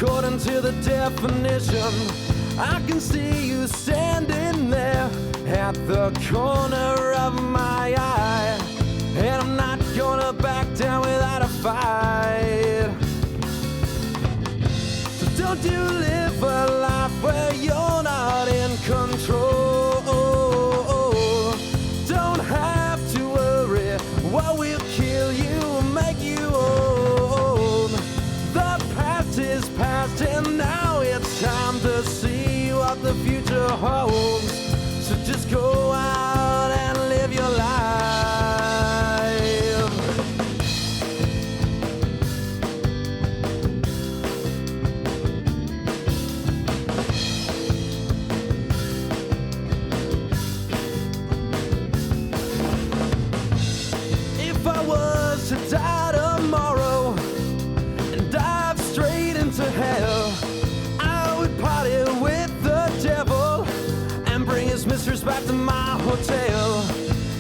according to the definition. I can see you standing there at the corner of my eye, and I'm not gonna back down without a fight. So don't you live a life where you're not in control. Don't have to worry what will kill you, make you old. The past is past and now it's time to see what the future holds. So just go out and live your life. If I was to die tomorrow and dive straight into hell, I would party with the devil and bring his mistress back to my hotel.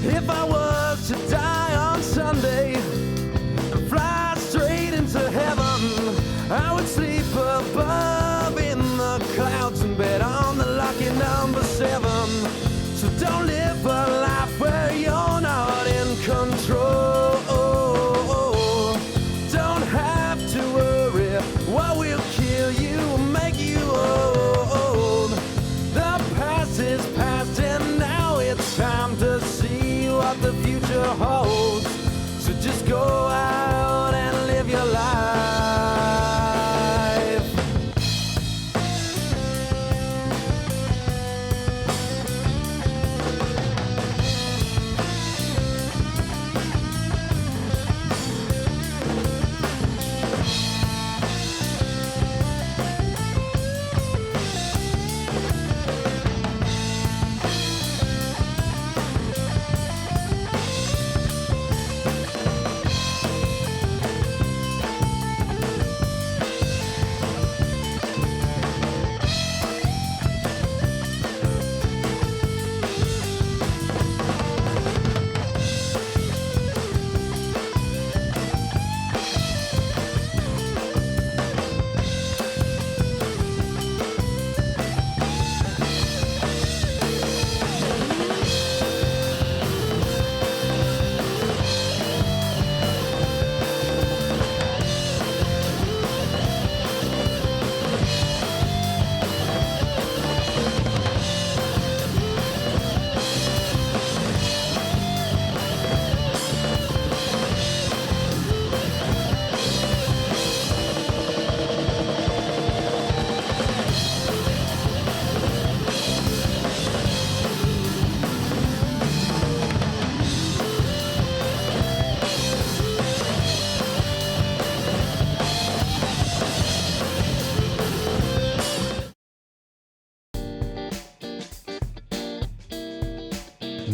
If I was to die on Sunday and fly straight into heaven, I would sleep above in the clouds and bet on the lucky number 7. So don't live a life where you're not in control. Don't have to worry what will kill you, make you old. The past is past and now it's time to see what the future holds. So just go out and live your life.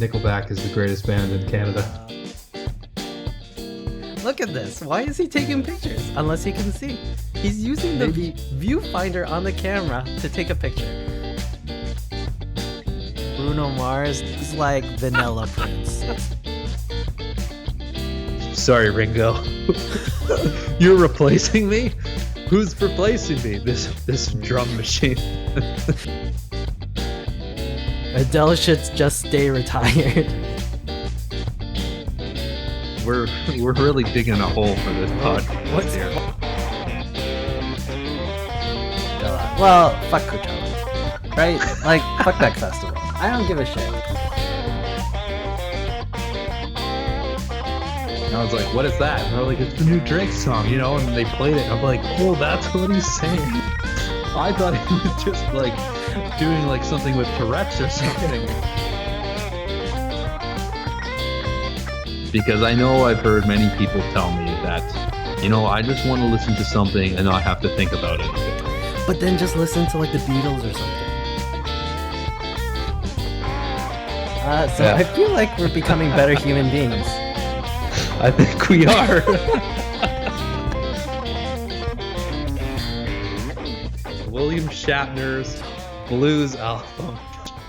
Nickelback is the greatest band in Canada. Look at this. Why is he taking pictures? Unless he can see. He's using the viewfinder on the camera to take a picture. Bruno Mars is like Vanilla Prince. Sorry, Ringo. You're replacing me? Who's replacing me? This drum machine. Adele should just stay retired. We're really digging a hole for this podcast. What's here? Well, fuck Coachella, right? Like, fuck that festival. I don't give a shit. And I was like, what is that? And they're like, it's the new Drake song, you know? And they played it. And I'm like, oh, that's what he's saying. I thought he was just like doing like something with Tourette's or something. Because I know I've heard many people tell me that, you know, I just want to listen to something and not have to think about it. But then just listen to like the Beatles or something. Yeah. I feel like we're becoming better human beings. I think we are. William Shatner's blues album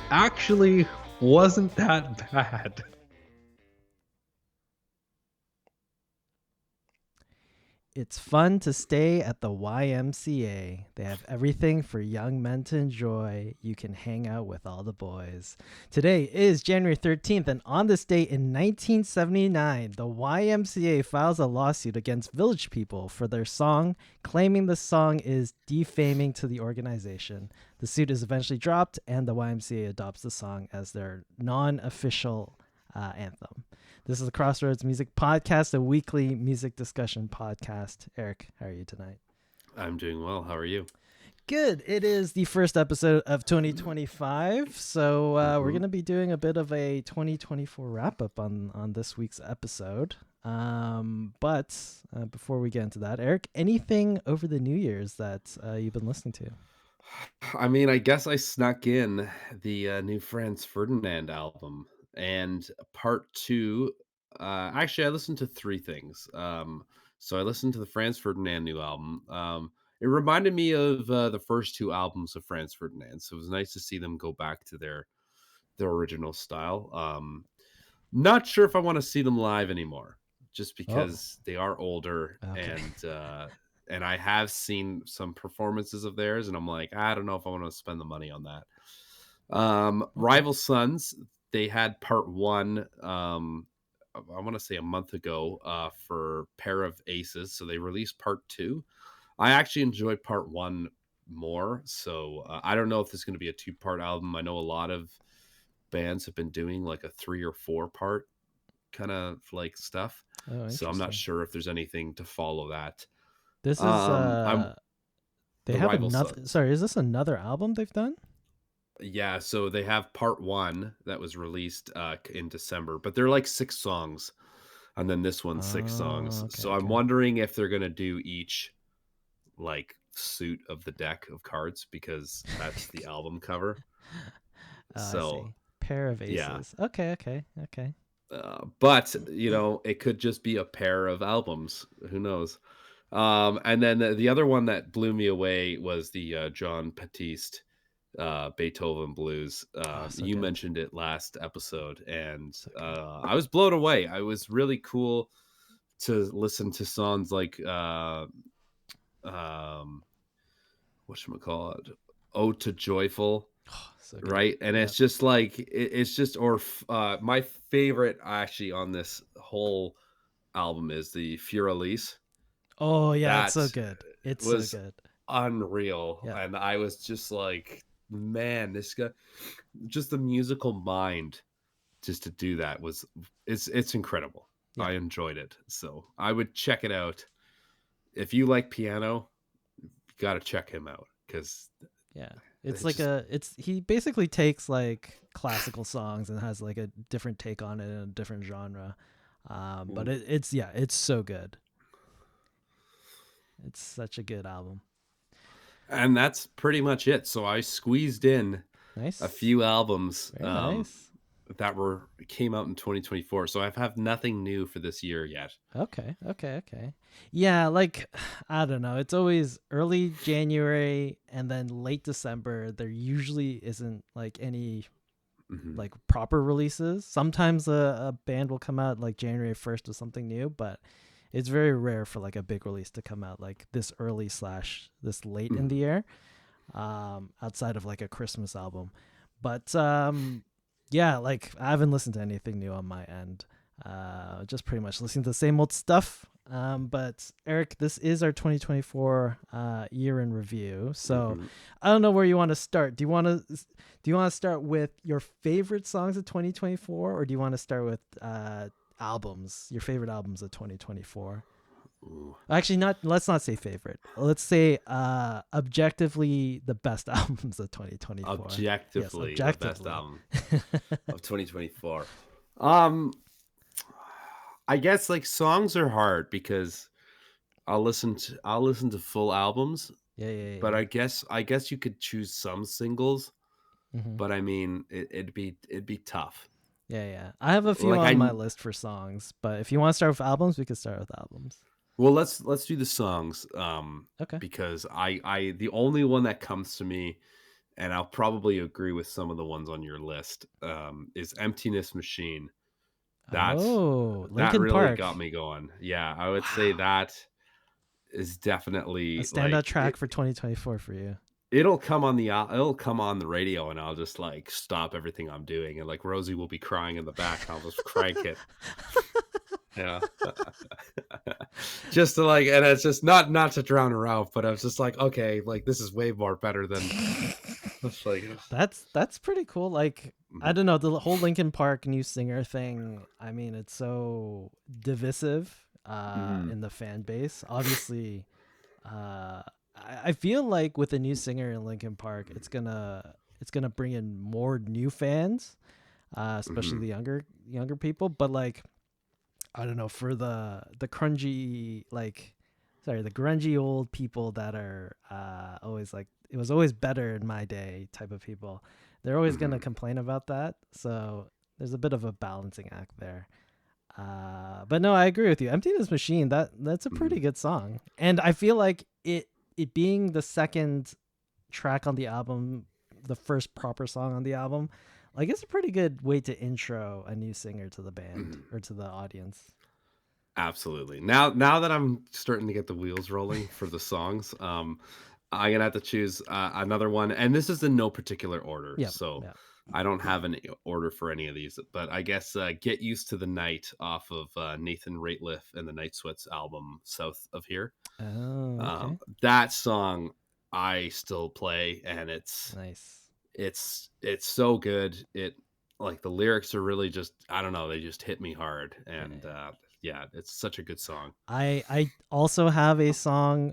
actually wasn't that bad. It's fun to stay at the YMCA. They have everything for young men to enjoy. You can hang out with all the boys. Today is January 13th, and on this date in 1979, the YMCA files a lawsuit against Village People for their song, claiming the song is defaming to the organization. The suit is eventually dropped, and the YMCA adopts the song as their non-official anthem. This is the Crossroads Music Podcast, a weekly music discussion podcast. Eric, how are you tonight? I'm doing well. How are you? Good. It is the first episode of 2025, so we're going to be doing a bit of a 2024 wrap-up on this week's episode. But before we get into that, Eric, anything over the New Year's that you've been listening to? I mean, I guess I snuck in the new Franz Ferdinand album. And part two, actually, I listened to three things. So I listened to the Franz Ferdinand new album. It reminded me of the first two albums of Franz Ferdinand, so it was nice to see them go back to their original style. Not sure if I want to see them live anymore, just because they are older, and I have seen some performances of theirs, and I'm like, I don't know if I want to spend the money on that. Rival Sons. They had part one, I want to say a month ago, for Pair of Aces. So they released part two. I actually enjoyed part one more. So I don't know if this is going to be a 2-part album. I know a lot of bands have been doing like a 3 or 4-part kind of like stuff. So I'm not sure if there's anything to follow that. This is they have another. Sons. Sorry, is this another album they've done? Yeah, so they have part one that was released in December, but they're like 6 songs, and then this one's 6 songs. So I'm wondering if they're gonna do each like suit of the deck of cards, because that's the album cover. So Pair of Aces. Yeah. Okay. But you know, it could just be a pair of albums. Who knows? And then the other one that blew me away was the John Batiste Beethoven Blues. You mentioned it last episode, and I was blown away. I was really cool to listen to songs like whatchamacallit, Ode to Joyful, right? And it's just like it's just, or my favorite actually on this whole album is the Furelise. Oh yeah, it's so good. It's so good. Unreal. And I was just like, man, this guy, just the musical mind just to do that it's incredible. I enjoyed it, so I would check it out. If you like piano, you got to check him out, because he basically takes like classical songs and has like a different take on it in a different genre, but it's so good. It's such a good album. And that's pretty much it. So I squeezed in a few albums that came out in 2024. So I have nothing new for this year yet. Okay. Yeah, like, I don't know. It's always early January and then late December. There usually isn't like any like proper releases. Sometimes a band will come out like January 1st with something new, but it's very rare for like a big release to come out like this early / this late in the year, outside of like a Christmas album. But like I haven't listened to anything new on my end. Just pretty much listening to the same old stuff. But Eric, this is our 2024 year in review. So I don't know where you want to start. Do you want to start with your favorite songs of 2024, or do you want to start with albums, your favorite albums of 2024? Ooh. Actually, let's not say favorite. Let's say objectively the best albums of 2024. Objectively the best album of 2024. I guess like songs are hard because I'll listen to full albums. Yeah. But I guess you could choose some singles. But I mean, it'd be tough. Yeah. I have a few on my list for songs, but if you want to start with albums, we could start with albums. Well, let's do the songs. Okay. Because I the only one that comes to me, and I'll probably agree with some of the ones on your list, is Emptiness Machine. That really Park got me going. Yeah, I would say that is definitely A standout track it, for 2024 for you. it'll come on it'll come on the radio, and I'll just like stop everything I'm doing, and like Rosie will be crying in the back, and I'll just crank it. Yeah. Just to like, and it's just not to drown her out, but I was just like, okay, like this is way more better than it's like That's pretty cool. Like, I don't know, the whole Linkin Park new singer thing. I mean, it's so divisive in the fan base. Obviously, I feel like with a new singer in Linkin Park, it's gonna bring in more new fans, especially the younger people. But like, I don't know, for the grungy the grungy old people that are always like, it was always better in my day type of people. They're always gonna complain about that. So there's a bit of a balancing act there. But no, I agree with you. Emptiness Machine, that's a pretty good song. And I feel like it being the second track on the album, the first proper song on the album, like it's a pretty good way to intro a new singer to the band or to the audience. Absolutely. Now that I'm starting to get the wheels rolling for the songs, I'm gonna have to choose another one, and this is in no particular order. Yep. So Yep. I don't have an order for any of these, but I guess "Get Used to the Night" off of Nathan Rateliff and the Night Sweats album "South of Here." Oh, okay. That song I still play, and Nice. it's so good. It like the lyrics are really just, I don't know, they just hit me hard, and yeah, it's such a good song. I also have a song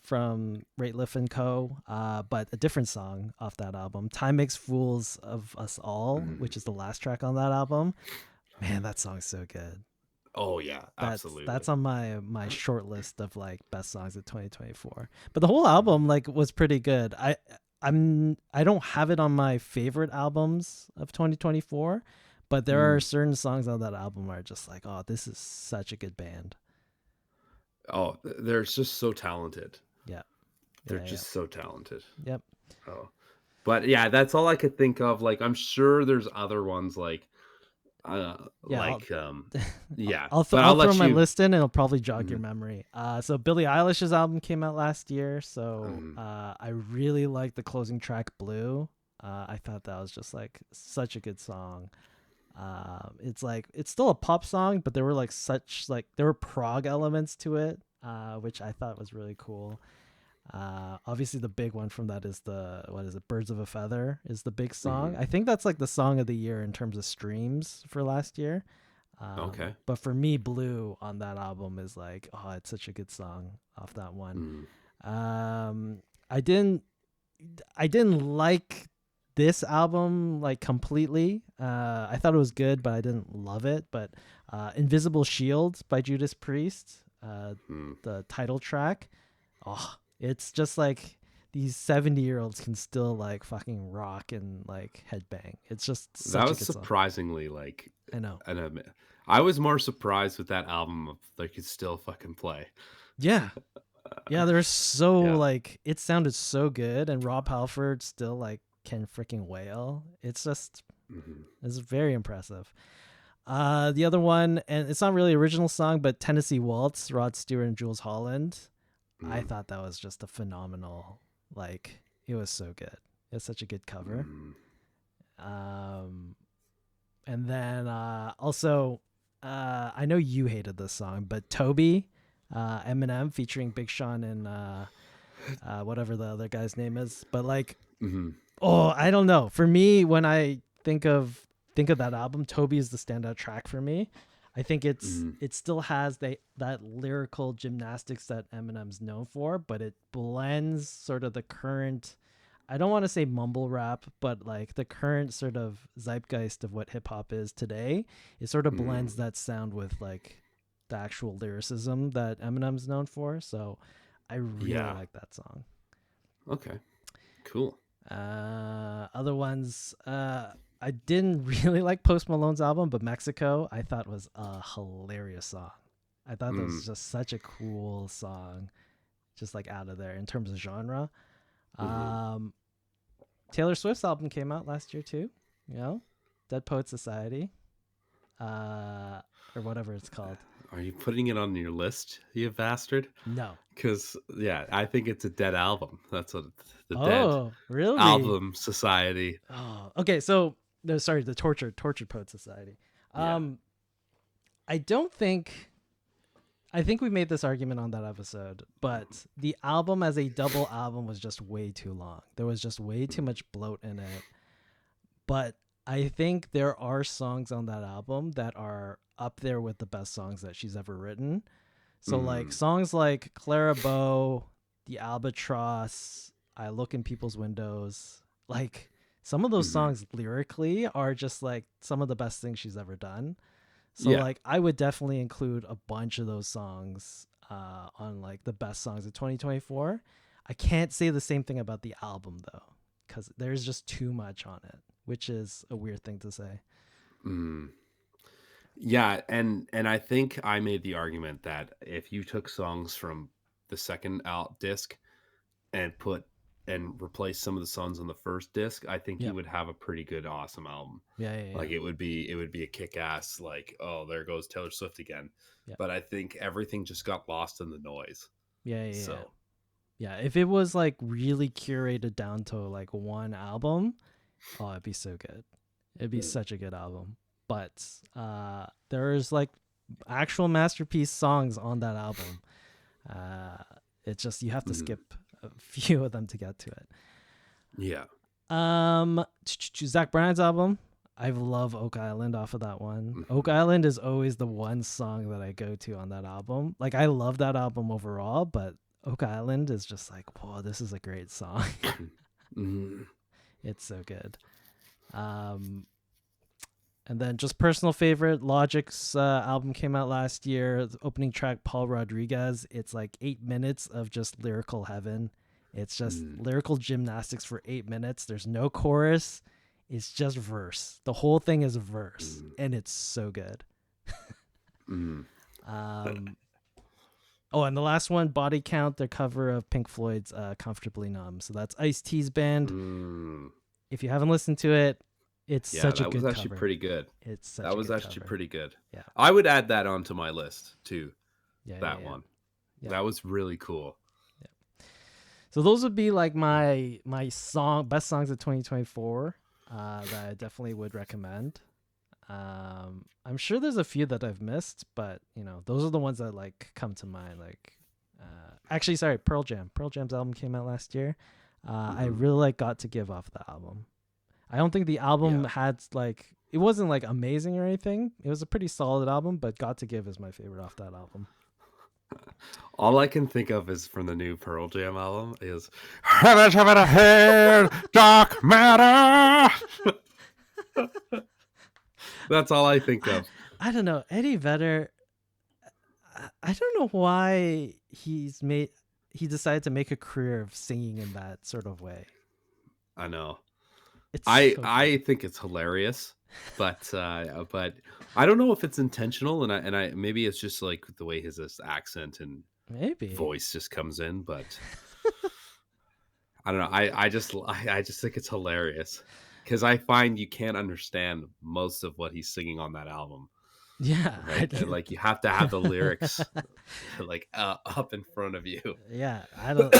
from Rateliff and Co. But a different song off that album, "Time Makes Fools of Us All," which is the last track on that album. Man, that song's so good. Oh yeah, absolutely. That's on my short list of like best songs of 2024. But the whole album like was pretty good. I don't have it on my favorite albums of 2024, but there are certain songs on that album where I'm just like, oh, this is such a good band. Oh, they're just so talented. Yeah. They're just so talented. Yep. Oh, but yeah, that's all I could think of. Like, I'm sure there's other ones like, yeah. I'll But I'll throw let my you. list in and it'll probably jog your memory. So Billie Eilish's album came out last year. So I really liked the closing track, Blue. I thought that was just like such a good song. It's like, it's still a pop song, but there were like there were prog elements to it, which I thought was really cool. Obviously the big one from that is Birds of a Feather is the big song. I think that's like the song of the year in terms of streams for last year. Okay. But for me, Blue on that album is like, oh, it's such a good song off that one. I didn't like this album like completely. I thought it was good, but I didn't love it. But Invisible Shield by Judas Priest, the title track, oh, it's just like these 70-year-olds can still like fucking rock and like headbang. It's just such that a was good surprisingly song. Like, I know. and I was more surprised with that album of they could still fucking play. Yeah. Yeah, they're so like, it sounded so good, and Rob Halford still like can freaking wail. It's just it's very impressive. The other one, and it's not really original song, but Tennessee Waltz, Rod Stewart and Jules Holland. I thought that was just a phenomenal, like, it was so good. It's such a good cover. And then also I know you hated this song, but Toby, Eminem featuring Big Sean and whatever the other guy's name is, but like, oh, I don't know. For me, when I think of that album, Toby is the standout track for me. I think it still has that lyrical gymnastics that Eminem's known for, but it blends sort of the current, I don't want to say mumble rap, but like the current sort of zeitgeist of what hip hop is today. It sort of blends that sound with like the actual lyricism that Eminem's known for. So I really like that song. Okay, cool. Other ones, I didn't really like Post Malone's album, but Mexico I thought was a hilarious song. I thought that was just such a cool song, just like out of there in terms of genre. Taylor Swift's album came out last year too, you know, Dead Poet Society, or whatever it's called. Are you putting it on your list, you bastard? No. Because yeah, I think it's a dead album. That's what the Dead Oh, really? Album Society. Oh, okay. So, no, sorry, the Tortured Poet Society. Yeah. Um, I don't think. I think we made this argument on that episode, but the album as a double album was just way too long. There was just way too much bloat in it. But I think there are songs on that album that are up there with the best songs that she's ever written. So like songs like Clara Bow, The Albatross, I Look in People's Windows, like some of those songs lyrically are just like some of the best things she's ever done. So like I would definitely include a bunch of those songs on like the best songs of 2024. I can't say the same thing about the album though, because there's just too much on it, which is a weird thing to say. Yeah, and I think I made the argument that if you took songs from the second out disc and replace some of the songs on the first disc, I think you would have a pretty good, awesome album. Like it would be a kick-ass, like, oh, there goes Taylor Swift again. But I think everything just got lost in the noise. Yeah, if it was like really curated down to like one album, oh, it'd be so good. It'd be such a good album. But there's like actual masterpiece songs on that album. It's just you have to skip a few of them to get to it. Yeah. Zach Bryan's album. I love Oak Island off of that one. Oak Island is always the one song that I go to on that album. Like I love that album overall, but Oak Island is just like, whoa, this is a great song. It's so good. And then just personal favorite, Logic's album came out last year. The opening track, Paul Rodriguez. It's like 8 minutes of just lyrical heaven. It's just lyrical gymnastics for 8 minutes. There's no chorus. It's just verse. The whole thing is verse, and it's so good. Oh, and the last one, Body Count, their cover of Pink Floyd's Comfortably Numb. So that's Ice-T's band. If you haven't listened to it, it's such a good cover. That was actually pretty good. It's such that a was good actually cover. pretty good. Yeah, I would add that onto my list too. That one. Yeah. That was really cool. Yeah. So those would be like my best songs of 2024 that I definitely would recommend. I'm sure there's a few that I've missed, but you know, those are the ones that like come to mind. Like, actually, sorry, Pearl Jam. Pearl Jam's album came out last year. I really like Got to Give off the album. I don't think the album had like, it wasn't like amazing or anything. It was a pretty solid album, but Got to Give is my favorite off that album. All I can think of is from the new Pearl Jam album is Head, Dark Matter. That's all I think of. I don't know. Eddie Vedder, I don't know why he decided to make a career of singing in that sort of way. I know. I think it's hilarious, but I don't know if it's intentional, and I maybe it's just like the way his accent and maybe voice just comes in, but I don't know. I just think it's hilarious because I find you can't understand most of what he's singing on that album. Yeah, right? And, like you have to have the lyrics like up in front of you. Yeah, I don't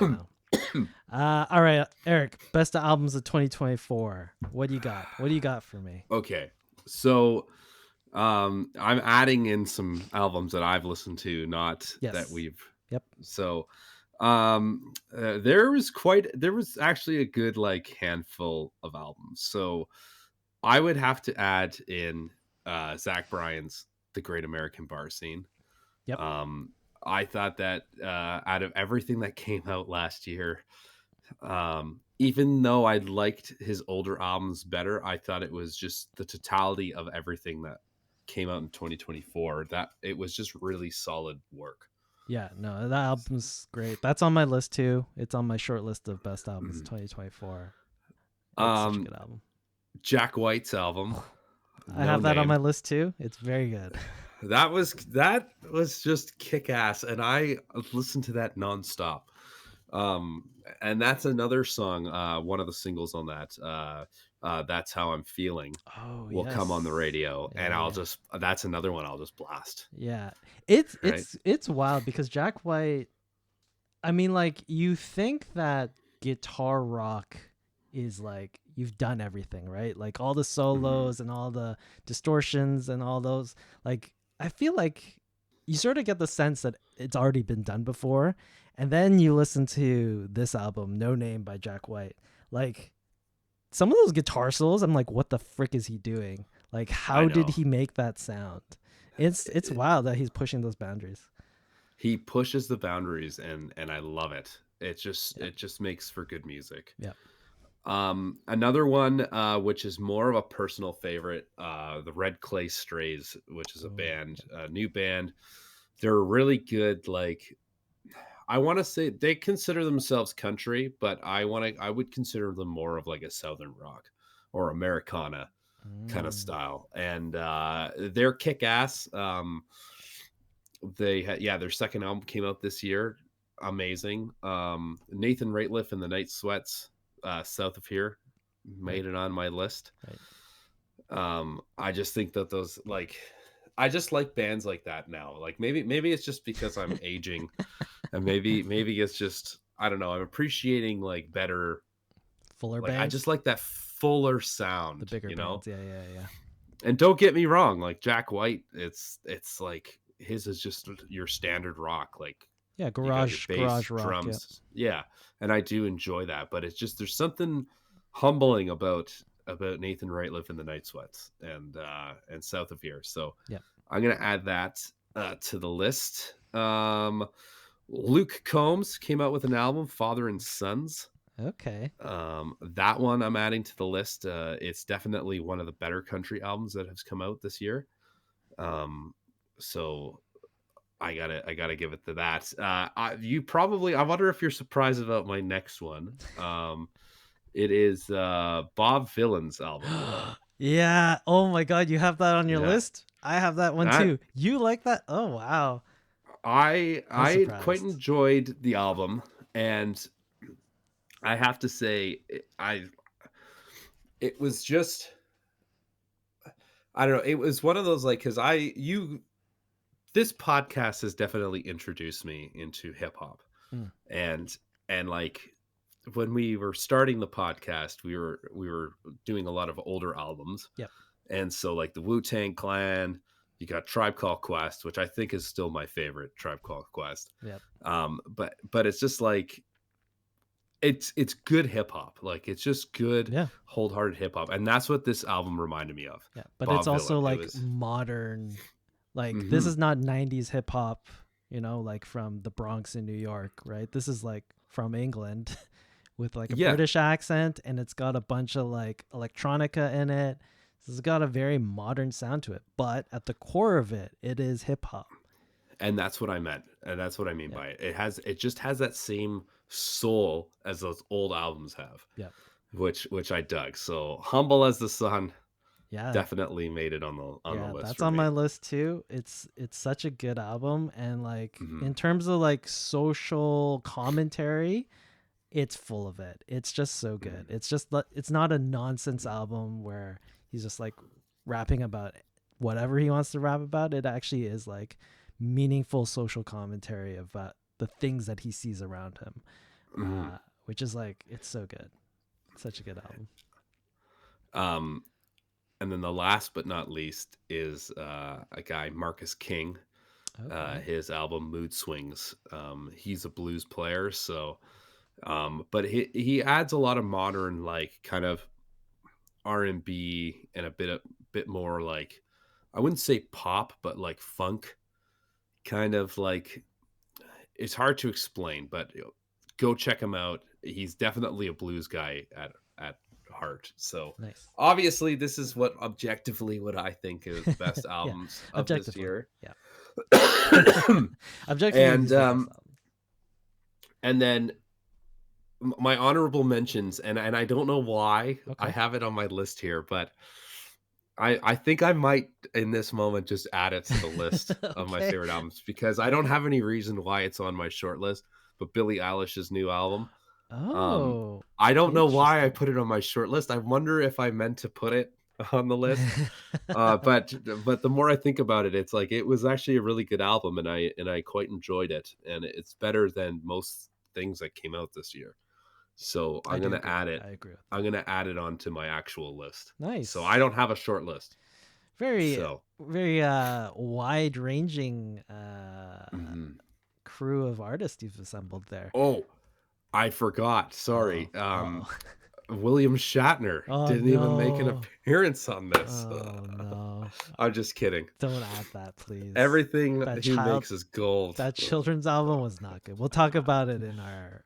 know. All right, Eric, best of albums of 2024. What do you got? What do you got for me? Okay, so I'm adding in some albums that I've listened to, not that we've. Yep. So there was actually a good like handful of albums. So I would have to add in Zach Bryan's The Great American Bar Scene. Yep. I thought that out of everything that came out last year, even though I liked his older albums better, I thought it was just the totality of everything that came out in 2024, that it was just really solid work. Yeah, no, that album's great. That's on my list too. It's on my short list of best albums of 2024. It's such a good album. Jack White's album. I have that on my list too. It's very good. That was just kick ass, and I listened to that nonstop. Um, and that's another song. One of the singles on that. That's How I'm Feeling Oh will come on the yes. radio, Yeah, and yeah, I'll yeah. just that's another one I'll just blast. Yeah. It's Right. it's it's wild because Jack White, I mean, like, you think that guitar rock is like you've done everything, right? Like all the Hmm. solos and all the distortions and all those. Like, I feel like you sort of get the sense that it's already been done before. And then you listen to this album, No Name by Jack White. Like, some of those guitar solos, I'm like, what the frick is he doing? Like, I how did know. he make that sound? It's wild that he's pushing those boundaries. He pushes the boundaries, and I love it. Yep. It just makes for good music. Yep. Another one, which is more of a personal favorite, the Red Clay Strays, which is a Oh, band, yep. a new band. They're really good. Like, I want to say they consider themselves country, but I would consider them more of like a Southern rock or Americana kind of Mm. style. And they're kick ass. They had, yeah, their second album came out this year. Amazing. Nathan Rateliff and the Night Sweats, south of here, Right. made it on my list. Right. I just think that those, like, I just like bands like that now. Like, maybe it's just because I'm aging, and maybe it's just, I don't know, I'm appreciating like better, Fuller like I bands, just like that fuller the sound, bigger you know? bands. Yeah, yeah, yeah. And don't get me wrong, like Jack White, it's like his is just your standard rock. Like, Yeah, you got your bass, garage rock. Yep. drums, yeah, and I do enjoy that. But it's just there's something humbling about Nathan Rateliff and the Night Sweats and south of here. So Yep. I'm gonna add that to the list. Luke Combs came out with an album, Father and Sons. Okay. That one I'm adding to the list. It's definitely one of the better country albums that has come out this year. Um, so I gotta give it to that. I wonder if you're surprised about my next one. It is Bob Vylan's album. Yeah. Oh my God, you have that on your Yeah, list? I have that one I too. You like that? Oh wow. I'm I quite surprised. enjoyed the album, and I have to say, it was just, I don't know. It was one of those, like, because this podcast has definitely introduced me into hip hop, Mm. and like when we were starting the podcast, we were doing a lot of older albums, Yep. and so like the Wu-Tang Clan, you got Tribe Called Quest, which I think is still my favorite, Tribe Called Quest. Yep. But it's just like it's good hip hop, like it's just good Yeah. wholehearted hip hop, and that's what this album reminded me of. Yeah. But it's Bob also Vylan, it like was. modern. Like, this Hmm. is not 90s hip hop, like from the Bronx in New York, right? This is like from England with like a Yeah, British accent, and it's got a bunch of like electronica in it. So it's got a very modern sound to it, but at the core of it, it is hip hop. and that's what I meant, and that's what I mean Yep. by it. It just has that same soul as those old albums have, Yep. which I dug. So Humble as the Sun Yeah. definitely made it on the Yeah, list that's for on my me. list too. It's such a good album, and like Hmm. in terms of like social commentary, it's full of it. It's just so good. Hmm. It's not a nonsense album where he's just like rapping about whatever he wants to rap about. It actually is like meaningful social commentary about the things that he sees around him, Hmm. which is like, it's so good. It's such a good album. Um, and then the last but not least is a guy, Marcus King. Okay. His album Mood Swings. He's a blues player, so but he adds a lot of modern, like, kind of R&B and a bit more like, I wouldn't say pop, but like funk, kind of like, it's hard to explain, but go check him out. He's definitely a blues guy at heart. So Nice. obviously this is what I think is the best Yeah. albums of this Objectively. year. Yeah. Objectively, and these are the best albums. and then my honorable mentions, and I don't know why I Okay. have it on my list here, but I think I might in this moment just add it to the list of my Okay. favorite albums, because I don't have any reason why it's on my short list. but Billie Eilish's new album. Oh, I don't know why I interesting. put it on my short list. I wonder if I meant to put it on the list. But the more I think about it, it's like it was actually a really good album, and I quite enjoyed it, and it's better than most things that came out this year. So I I'm do gonna agree. add it. I agree with I'm that. gonna add it onto my actual list. So Nice. I don't have a short list. Very, So very wide ranging mhm. crew of artists you've assembled there. Oh, I forgot. Uh-oh. Sorry. Uh-oh. William Shatner Oh didn't even make an no. appearance on this. Oh no. I'm just kidding. Don't add that, please. Everything That he child makes is gold. that children's album was not good. We'll talk about it in our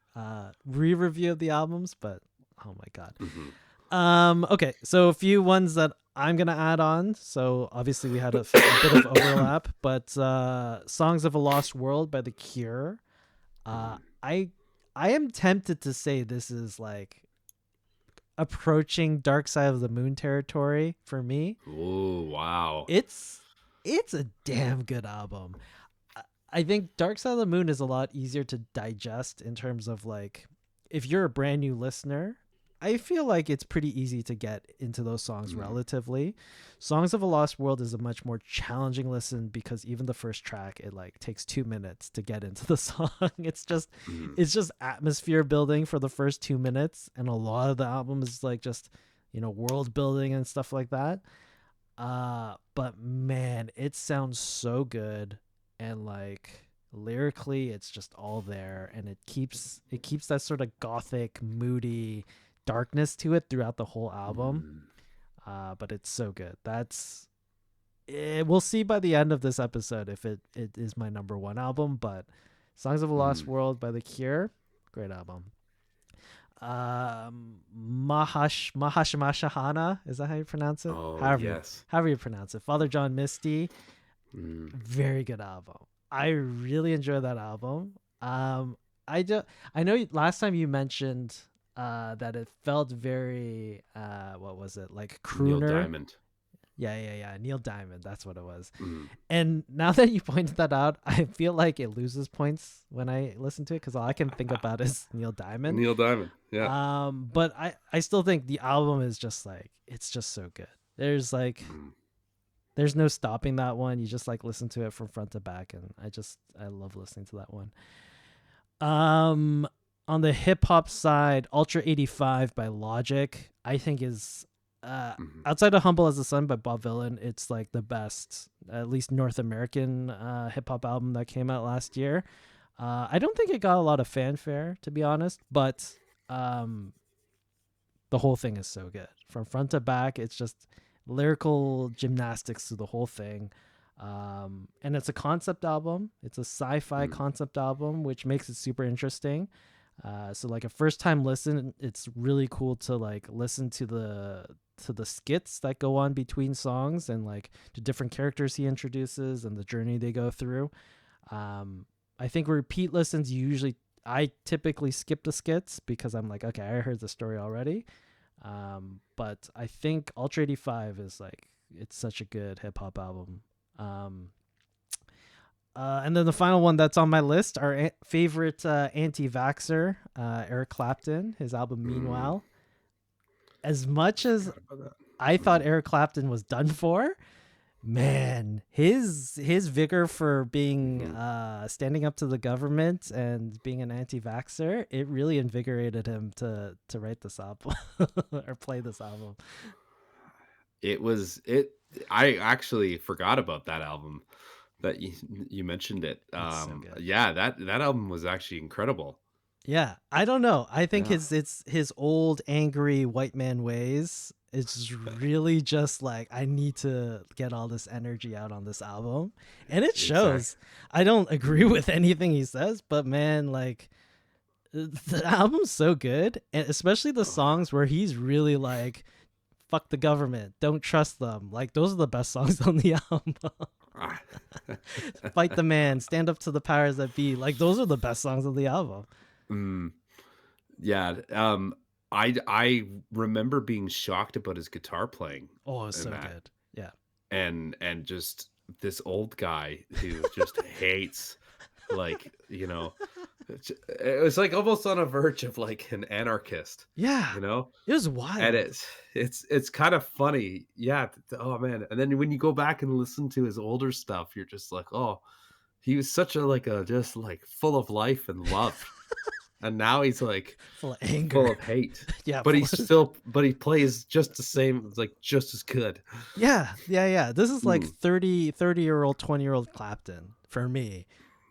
re-review of the albums, but oh my god. Mhm. Okay, so a few ones that I'm gonna add on. So obviously we had a bit of overlap, but "Songs of a Lost World" by The Cure. Mhm. I am tempted to say this is like approaching Dark Side of the Moon territory for me. Oh, wow. It's a damn good album. I think Dark Side of the Moon is a lot easier to digest in terms of like if you're a brand new listener, I feel like it's pretty easy to get into those songs relatively. Songs of a Lost World is a much more challenging listen because even the first track it like takes 2 minutes to get into the song. It's just atmosphere building for the first 2 minutes, and a lot of the album is like just, world building and stuff like that. But man, it sounds so good, and like lyrically it's just all there, and it keeps that sort of gothic, moody darkness to it throughout the whole album. But it's so good. We'll see by the end of this episode if it is my number one album, but Songs of a Lost World by The Cure, great album. Mahashmashahana, is that how you pronounce it? Oh, yes. However you pronounce it. Father John Misty, very good album. I really enjoy that album. I know last time you mentioned that it felt very what was it, like crooner? Neil Diamond. Yeah, Neil Diamond, that's what it was. And now that you pointed that out, I feel like it loses points when I listen to it because all I can think about is Neil Diamond. Neil Diamond, yeah. But I still think the album is just like, it's just so good. There's like there's no stopping that one. You just like listen to it from front to back, and I love listening to that one. On the hip hop side, Ultra 85 by Logic, I think is outside of Humble as the Sun by Bob Vylan, it's like the best, at least North American hip hop album that came out last year. I don't think it got a lot of fanfare, to be honest, but the whole thing is so good. From front to back, it's just lyrical gymnastics through the whole thing. And it's a concept album. It's a sci-fi concept album, which makes it super interesting. So like a first time listen, it's really cool to like listen to the skits that go on between songs and like the different characters he introduces and the journey they go through. I think repeat listens, I typically skip the skits because I'm like, okay, I heard the story already. But I think Ultra 85 is like, it's such a good hip hop album. And then the final one that's on my list, our favorite anti-vaxxer, Eric Clapton, his album Meanwhile. As much as I thought Eric Clapton was done for, man, his vigor for being standing up to the government and being an anti-vaxxer, it really invigorated him to write this album or play this album. I actually forgot about that album that you mentioned it. So yeah, that album was actually incredible. Yeah, I don't know. I think his old angry white man ways. It's really just like, I need to get all this energy out on this album, and it shows. I don't agree with anything he says, but man, like the album's so good, and especially the songs where he's really like, fuck the government, don't trust them. Like those are the best songs on the album. Fight the man, stand up to the powers that be. Like those are the best songs of the album. Yeah. I remember being shocked about his guitar playing. Oh, it's so good. Yeah. And just this old guy who just hates, like, It was like almost on a verge of like an anarchist, Yeah, you know? it was And wild. it's kind of funny. Yeah. Oh man. And then when you go back and listen to his older stuff, you're just like, oh, he was such a like a just like full of life and love. And now he's like Full of anger. full of hate. Yeah, But he plays just the same, like just as good. yeah. This is like Mm, 30-year-old, 20-year-old Clapton for me.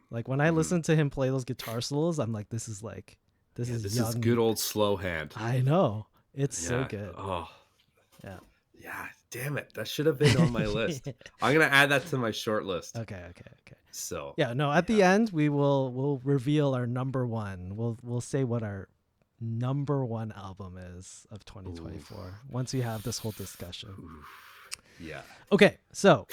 Like when I mhm. listen to him play those guitar solos, I'm like, this Yeah, is this is good young. old slow hand. I know. It's so Yeah. good. Oh, Yeah. yeah. Damn it. That should have been on my list. I'm gonna add that to my short list. Okay. So Yeah, no, at the yeah. end we'll reveal our number one. We'll say what our number one album is of Ooh, 2024 once we have this whole discussion. ooh, yeah. Okay, so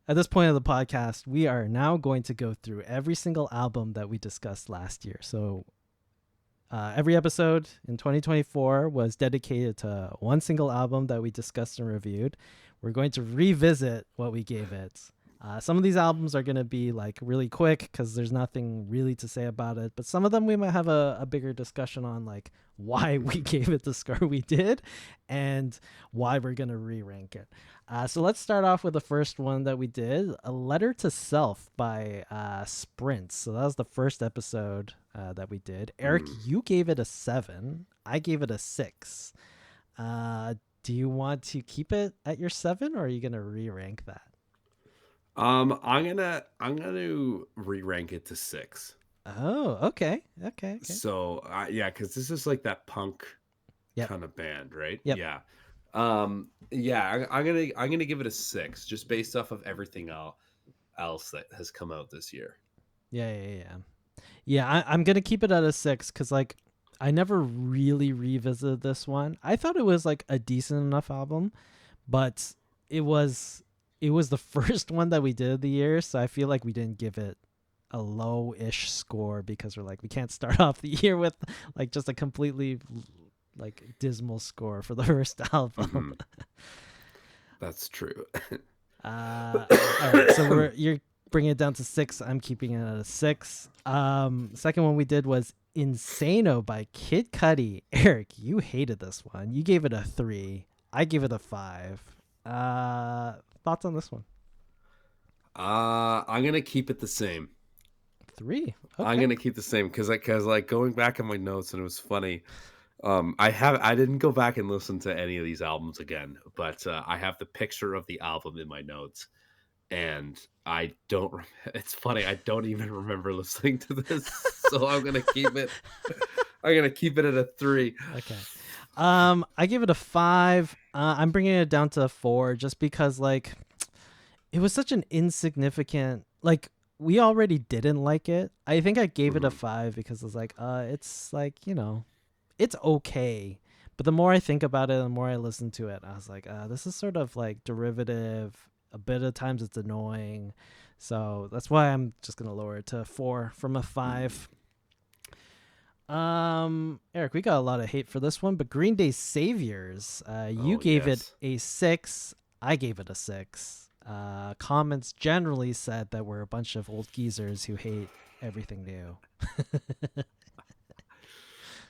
at this point of the podcast, we are now going to go through every single album that we discussed last year. So every episode in 2024 was dedicated to one single album that we discussed and reviewed. We're going to revisit what we gave it. Some of these albums are going to be like really quick because there's nothing really to say about it. But some of them we might have a bigger discussion on, like why we gave it the score we did and why we're going to re-rank it. So let's start off with the first one that we did, A Letter to Self by Sprint. So that was the first episode that we did. Eric, Mm. you gave it a 7. I gave it a 6. Do you want to keep it at your 7 or are you going to re-rank that? I'm gonna re-rank it to 6. Oh, okay. So yeah, because this is like that punk Yep. kind of band, right? Yep. Yeah. Yeah, I'm gonna give it a 6, just based off of everything else that has come out this year. Yeah, I'm going to keep it at a 6 because, like, I never really revisited this one. I thought it was, like, a decent enough album, but it was the first one that we did of the year, so I feel like we didn't give it a low-ish score because we're like, we can't start off the year with, like, just a completely, like, dismal score for the first album. Mhm. That's true. All right, so you're bringing it down to 6. I'm keeping it at a 6. Second one we did was Insano by Kid Cudi. Eric, you hated this one. You gave it a 3. I gave it a 5. Thoughts on this one? I'm gonna keep it the same. 3. I'm Okay. gonna keep the same because like going back in my notes, and it was funny. I didn't go back and listen to any of these albums again, but I have the picture of the album in my notes, and I don't. It's funny. I don't even remember listening to this, so I'm gonna keep it. I'm gonna keep it at a 3. Okay. I give it a 5. I'm bringing it down to a 4 just because, like, it was such an insignificant, like, we already didn't like it. I think I gave it a Mhm. 5 because it's like, it's like, it's okay. But the more I think about it, the more I listen to it, I was like, this is sort of like derivative. A bit of times it's annoying. So that's why I'm just going to lower it to a 4 from a 5. Eric, we got a lot of hate for this one, but Green Day Saviors, you Oh gave it yes. a 6. I gave it a 6. Comments generally said that we're a bunch of old geezers who hate everything new.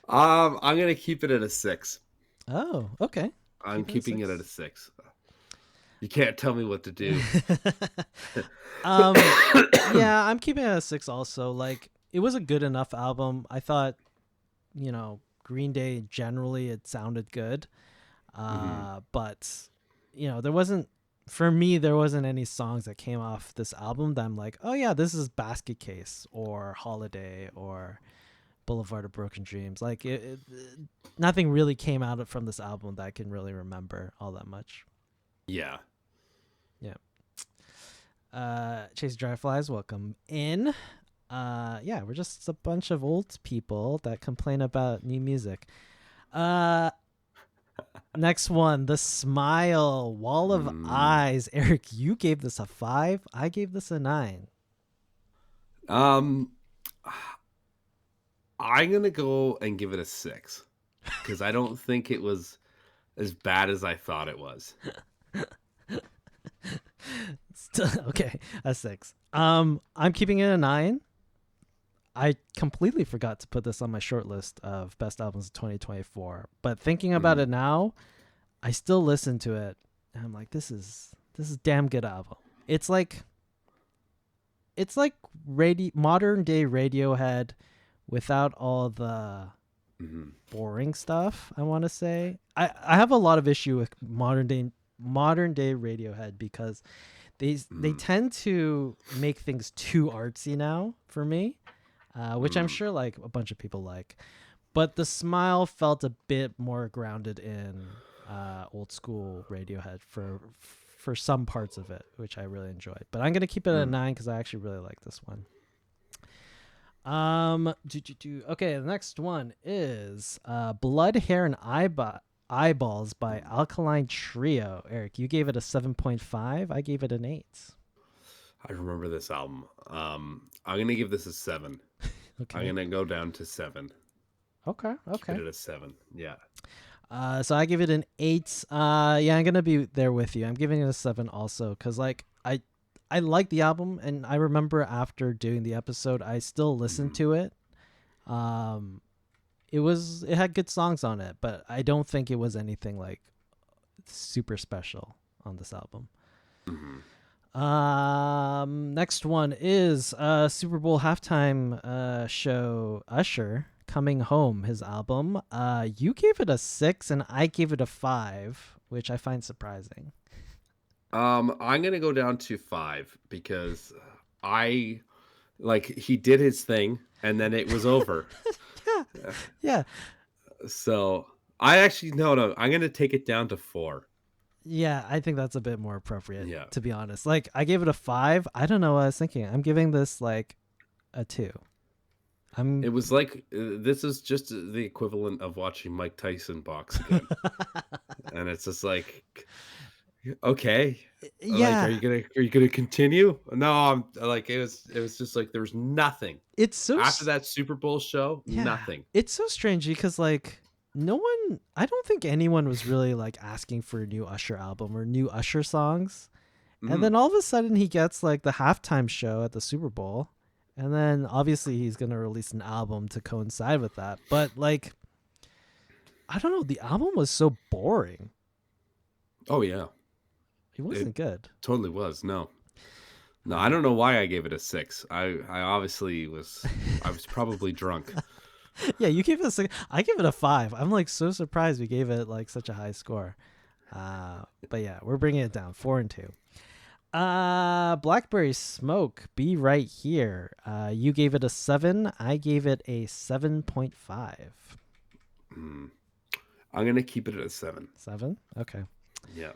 I'm gonna keep it at a 6. Oh, okay. I'm Keep it at keeping it at 6. a 6. You can't tell me what to do. um, yeah, I'm keeping it at a 6 also. Like, it was a good enough album. I thought, Green Day generally it sounded good. Mhm. But there wasn't any songs that came off this album that I'm like, oh yeah, this is Basket Case or Holiday or Boulevard of Broken Dreams. Like nothing really came out from this album that I can really remember all that much. Yeah. Chase Dryflies, welcome in. Yeah, we're just a bunch of old people that complain about new music. Next one, The Smile, Wall of Eyes. Eric, you gave this a 5. I gave this a 9. I'm gonna go and give it a 6 because I don't think it was as bad as I thought it was. Okay, a 6. I'm keeping it a 9. I completely forgot to put this on my short list of best albums of 2024. But thinking about it now, I still listen to it, and I'm like, this is damn good album. It's like modern day Radiohead without all the boring stuff. I want to say I have a lot of issue with modern day Radiohead because they tend to make things too artsy now for me, which I'm sure like a bunch of people like. But the Smile felt a bit more grounded in old school Radiohead for some parts of it, which I really enjoyed. But I'm gonna keep it at 9 because I actually really like this one. Okay, the next one is Blood, Hair, and Eyeballs by Alkaline Trio. Eric, you gave it a 7.5. I gave it an 8. I remember this album. I'm gonna give this a 7. Okay. I'm gonna go down to 7. Okay. Keep it at a 7. Yeah. So I give it an 8. Yeah, I'm gonna be there with you. I'm giving it a 7 also because like I like the album, and I remember after doing the episode, I still listened to it. It had good songs on it, but I don't think it was anything like super special on this album. Next one is Super Bowl halftime show Usher, Coming Home, his album. You gave it a 6 and I gave it a 5, which I find surprising. I'm gonna go down to 5 because he did his thing and then it was over. Yeah. So I actually no. I'm gonna take it down to 4. Yeah, I think that's a bit more appropriate. Yeah. To be honest, like I gave it a 5. I don't know what I was thinking. I'm giving this like a 2. It was like this is just the equivalent of watching Mike Tyson box again, and it's just like. Okay. Yeah. Like, are you gonna continue? No, I'm like it was just like there was nothing. It's so after that Super Bowl show, nothing. It's so strange because like I don't think anyone was really like asking for a new Usher album or new Usher songs. And then all of a sudden he gets like the halftime show at the Super Bowl. And then obviously he's gonna release an album to coincide with that. But like I don't know, the album was so boring. Oh yeah. It wasn't good. Totally was. No, I don't know why I gave it a 6. I obviously was probably drunk. Yeah, you gave it a 6. I give it a 5. I'm like so surprised we gave it like such a high score. But yeah, we're bringing it down 4 and 2. Blackberry Smoke, Be Right Here. You gave it a 7. I gave it a 7.5. I'm gonna keep it at a 7. 7? Okay. Yeah.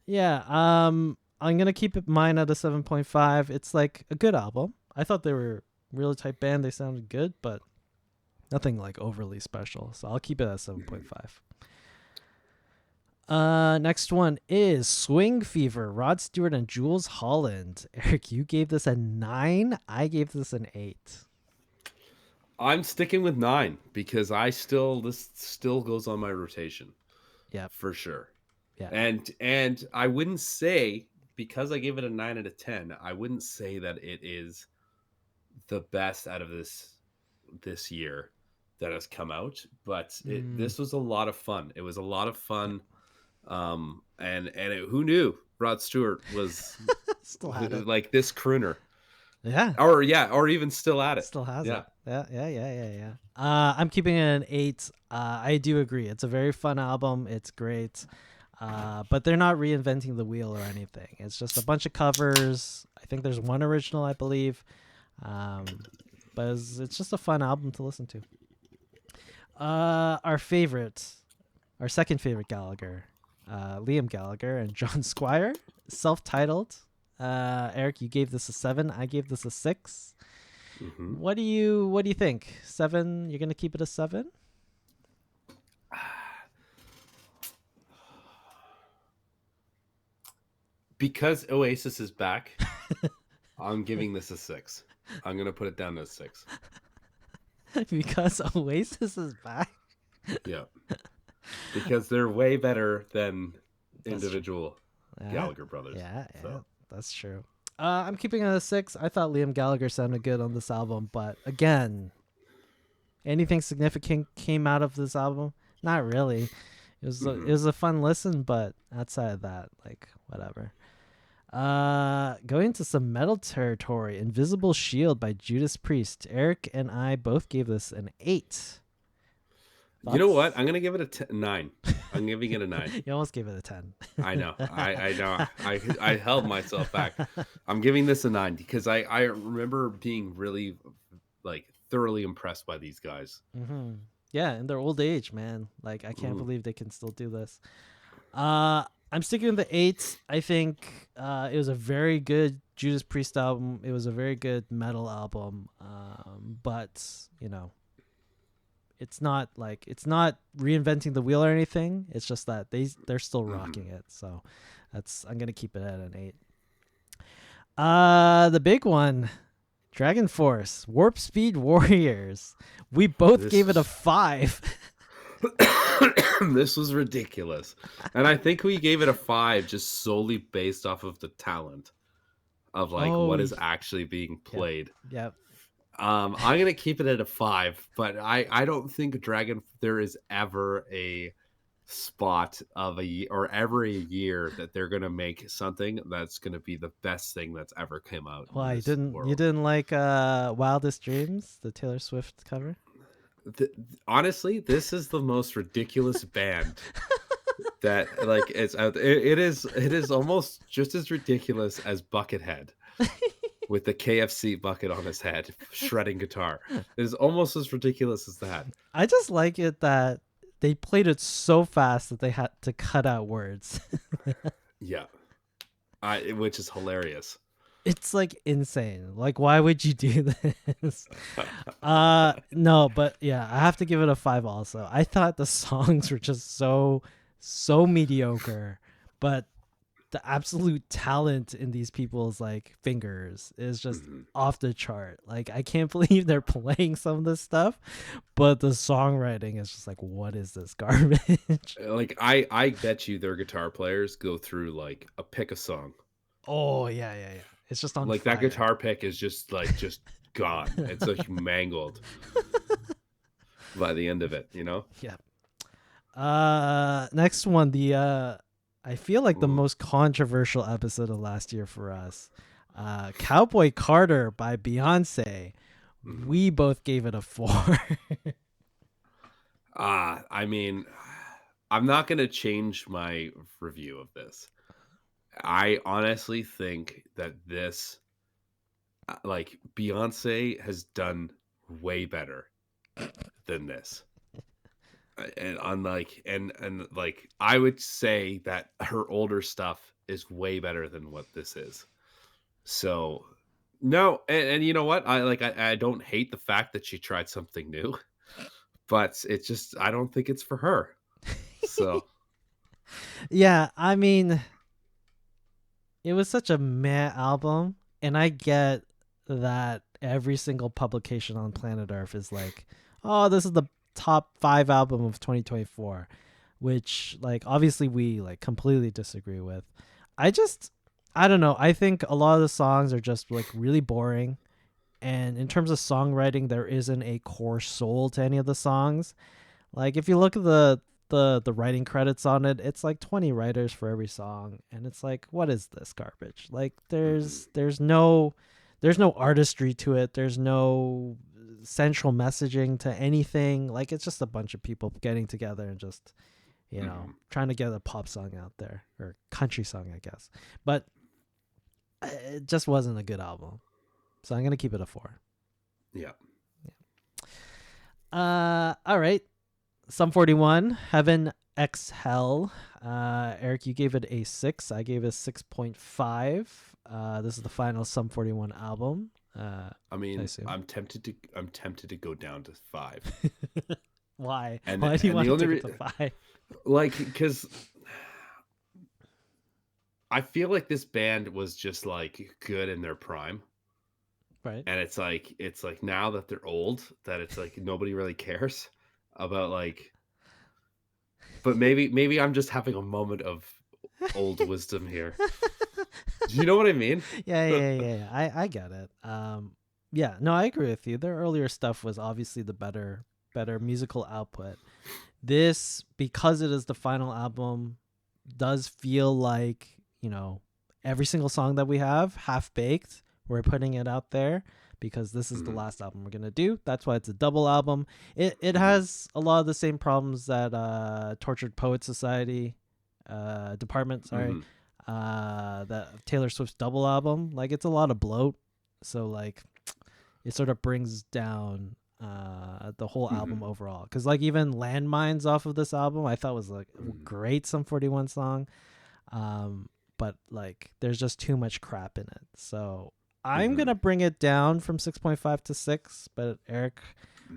Yeah, I'm gonna keep mine at a 7.5. It's like a good album. I thought they were a really tight band. They sounded good, but nothing like overly special. So I'll keep it at 7.5. Next one is Swing Fever, Rod Stewart and Jules Holland. Eric, you gave this a 9. I gave this an 8. I'm sticking with 9 because this still goes on my rotation. Yeah, for sure. Yeah. And I wouldn't say, because I gave it a 9 out of 10, I wouldn't say that it is the best out of this year that has come out, but this was a lot of fun. It was a lot of fun. Who knew Rod Stewart was still had it. Like this crooner. Yeah. Or even still at it. Still has it. Yeah. I'm keeping it an 8. I do agree. It's a very fun album. It's great. But they're not reinventing the wheel or anything. It's just a bunch of covers. I think there's one original, I believe. But it's just a fun album to listen to. Our second favorite Gallagher, Liam Gallagher and John Squire, self-titled. Eric, you gave this a 7. I gave this a 6. Mm-hmm. What do you think? 7? You're gonna keep it a 7? Because Oasis is back, I'm giving this a 6. I'm going to put it down to a 6. Because Oasis is back? Yeah. Because they're way better than individual Gallagher brothers. Yeah, that's true. I'm keeping it at a 6. I thought Liam Gallagher sounded good on this album, but again, anything significant came out of this album? Not really. It was a fun listen, but outside of that, like whatever. Going into some metal territory, Invisible Shield by Judas Priest. Eric and I both gave this an 8. You know what? I'm gonna give it a 9. I'm giving it a 9. You almost gave it a 10. I know. I know. I held myself back. I'm giving this a 9 because I remember being really like thoroughly impressed by these guys. Mm-hmm. Yeah, in their old age, man. Like I can't believe they can still do this. I'm sticking with the 8. I think it was a very good Judas Priest album. It was a very good metal album. But you know, it's not reinventing the wheel or anything. It's just that they're still rocking it. So I'm gonna keep it at an 8. The big one, Dragon Force, Warp Speed Warriors. We both gave it a 5. This was ridiculous. And I think we gave it a 5 just solely based off of the talent of like what is actually being played. Yep. I'm gonna keep it at a 5, but I don't think there is ever a spot of ever a year that they're gonna make something that's gonna be the best thing that's ever come out. Why you didn't like Wildest Dreams, the Taylor Swift cover? Honestly, this is the most ridiculous band that like it's out. It is almost just as ridiculous as Buckethead with the KFC bucket on his head shredding guitar. It is almost as ridiculous as that. I just like it that they played it so fast that they had to cut out words. Yeah, which is hilarious. It's like insane. Like, why would you do this? No, but yeah, I have to give it a 5 also. I thought the songs were just so mediocre, but the absolute talent in these people's like fingers is just off the chart. Like, I can't believe they're playing some of this stuff, but the songwriting is just like, what is this garbage? Like, I bet you their guitar players go through like a pick a song. Oh yeah. It's just on like fire. That guitar pick is just gone. It's like mangled by the end of it, you know? Yeah. Next one, I feel like the most controversial episode of last year for us. Cowboy Carter by Beyonce. We both gave it a 4. I mean, I'm not gonna change my review of this. I honestly think that this, like, Beyonce has done way better than this. And I would say that her older stuff is way better than what this is. So, no, and you know what? I don't hate the fact that she tried something new, but it's just, I don't think it's for her. So, yeah, I mean, it was such a meh album, and I get that every single publication on planet Earth is like, oh, this is the top 5 album of 2024, which like obviously we like completely disagree with. I don't know. I think a lot of the songs are just like really boring, and in terms of songwriting, there isn't a core soul to any of the songs. Like if you look at the writing credits on it, it's like 20 writers for every song, and it's like, what is this garbage? Like there's no artistry to it. There's no central messaging to anything. Like it's just a bunch of people getting together and just, you know, trying to get a pop song out there, or country song, I guess. But it just wasn't a good album, so I'm gonna keep it a 4. Yeah. All right. Sum 41, Heaven X Hell. Eric, you gave it a 6. I gave it a 6.5. This is the final Sum 41 album. I mean, I'm tempted to go down to 5. Why? Why do you want to take it to 5? Like, because I feel like this band was just like good in their prime. Right. And it's like now that they're old, that it's like nobody really cares about like, but maybe I'm just having a moment of old wisdom here. You know what I mean? Yeah. I get it. Yeah, no, I agree with you. Their earlier stuff was obviously the better musical output. This, because it is the final album, does feel like, every single song that we have, half baked. We're putting it out there because this is the last album we're gonna do. That's why it's a double album. It has a lot of the same problems that Tortured Poets Society Department, sorry, that Taylor Swift's double album. Like, it's a lot of bloat, so like it sort of brings down the whole album overall. Because like even Landmines off of this album, I thought was like a great Sum 41 song, but like there's just too much crap in it. So I'm gonna bring it down from 6.5 to 6. But Eric,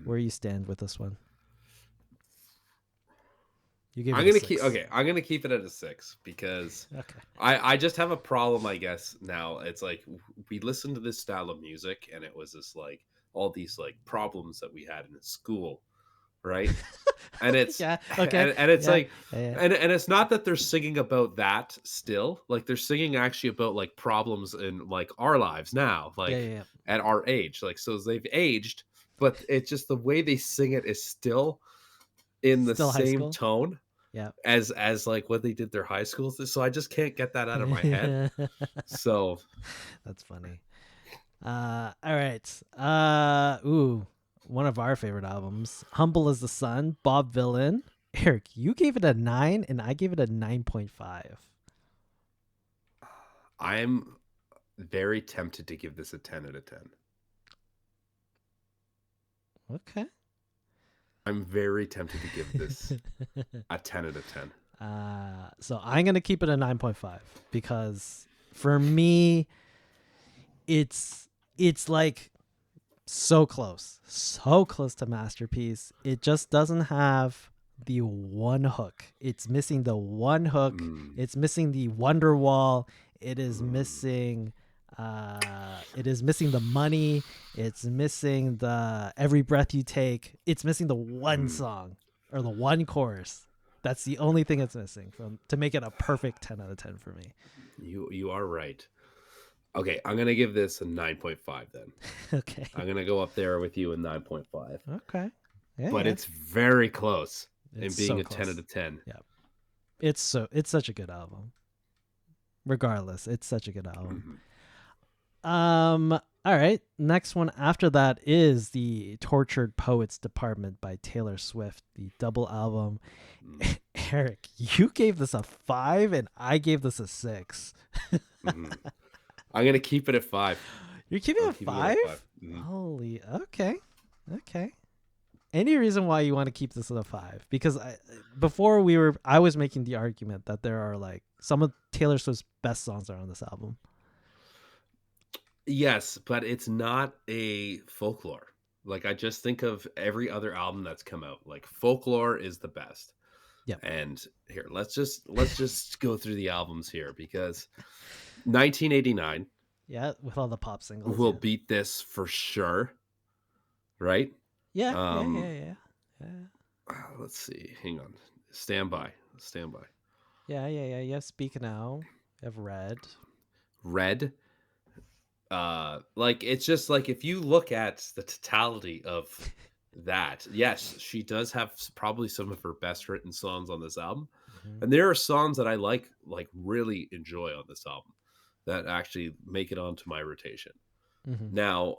where you stand with this one? You gave I'm it a gonna 6. keep I'm gonna keep it at a 6 because Okay. I just have a problem, I guess. Now it's like we listened to this style of music and it was just like all these like problems that we had in school, right? And it's Yeah, okay. and it's Yeah, like yeah. and it's not that they're singing about that still, like they're singing actually about like problems in like our lives now, like Yeah. at our age, like so they've aged, but it's just the way they sing it is still in the Still high same school. tone Yeah. as like what they did their high schools. So I just can't get that out of my head. So That's funny. All right. One of our favorite albums, Humble as the Sun, Bob Vylan. Eric, you gave it a 9 and I gave it a 9.5. I'm very tempted to give this a 10 out of 10. Okay. I'm very tempted to give this a 10 out of 10. So I'm gonna keep it a 9.5 because for me, it's like so close to masterpiece. It just doesn't have the one hook. It's missing the one hook. It's missing the wonder wall. It is missing the money. It's missing the every breath you take. It's missing the one song or the one chorus. That's the only thing it's missing to make it a perfect 10 out of 10 for me. You are right. Okay, I'm going to give this a 9.5 then. Okay. I'm going to go up there with you in 9.5. Okay. Yeah, but it's very close in being so a close. 10 out of 10. Yeah. It's such a good album. Regardless, it's such a good album. All right. Next one after that is the Tortured Poets Department by Taylor Swift, the double album. Eric, you gave this a 5 and I gave this a 6. I'm going to keep it at 5. You're keeping it 5? Holy, okay. Any reason why you want to keep this at a 5? Because I was making the argument that there are like some of Taylor Swift's best songs are on this album. Yes, but it's not a Folklore. Like I just think of every other album that's come out. Like Folklore is the best. Yeah. And here, let's just go through the albums here because 1989. Yeah, with all the pop singles. Will beat this for sure. Right? Yeah. Let's see. Hang on. Stand by. Yeah. Speak Now. You have Red. Like it's just like if you look at the totality of that, yes, she does have probably some of her best written songs on this album. And there are songs that I like really enjoy on this album that actually make it onto my rotation. Now,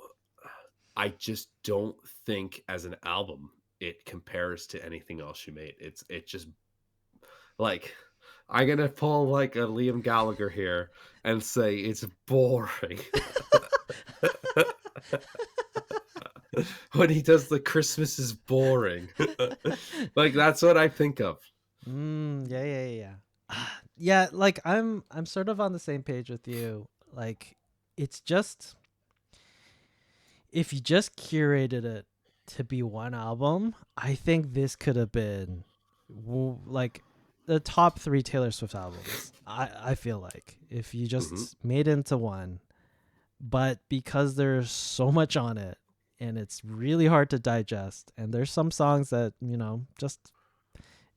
I just don't think as an album it compares to anything else she made. It just like I'm gonna pull like a Liam Gallagher here and say it's boring. When he does the Christmas is boring. Like that's what I think of. Yeah. Yeah, like I'm sort of on the same page with you. Like it's just if you just curated it to be one album, I think this could have been like the top 3 Taylor Swift albums. I feel like if you just made it into one, but because there's so much on it and it's really hard to digest, and there's some songs that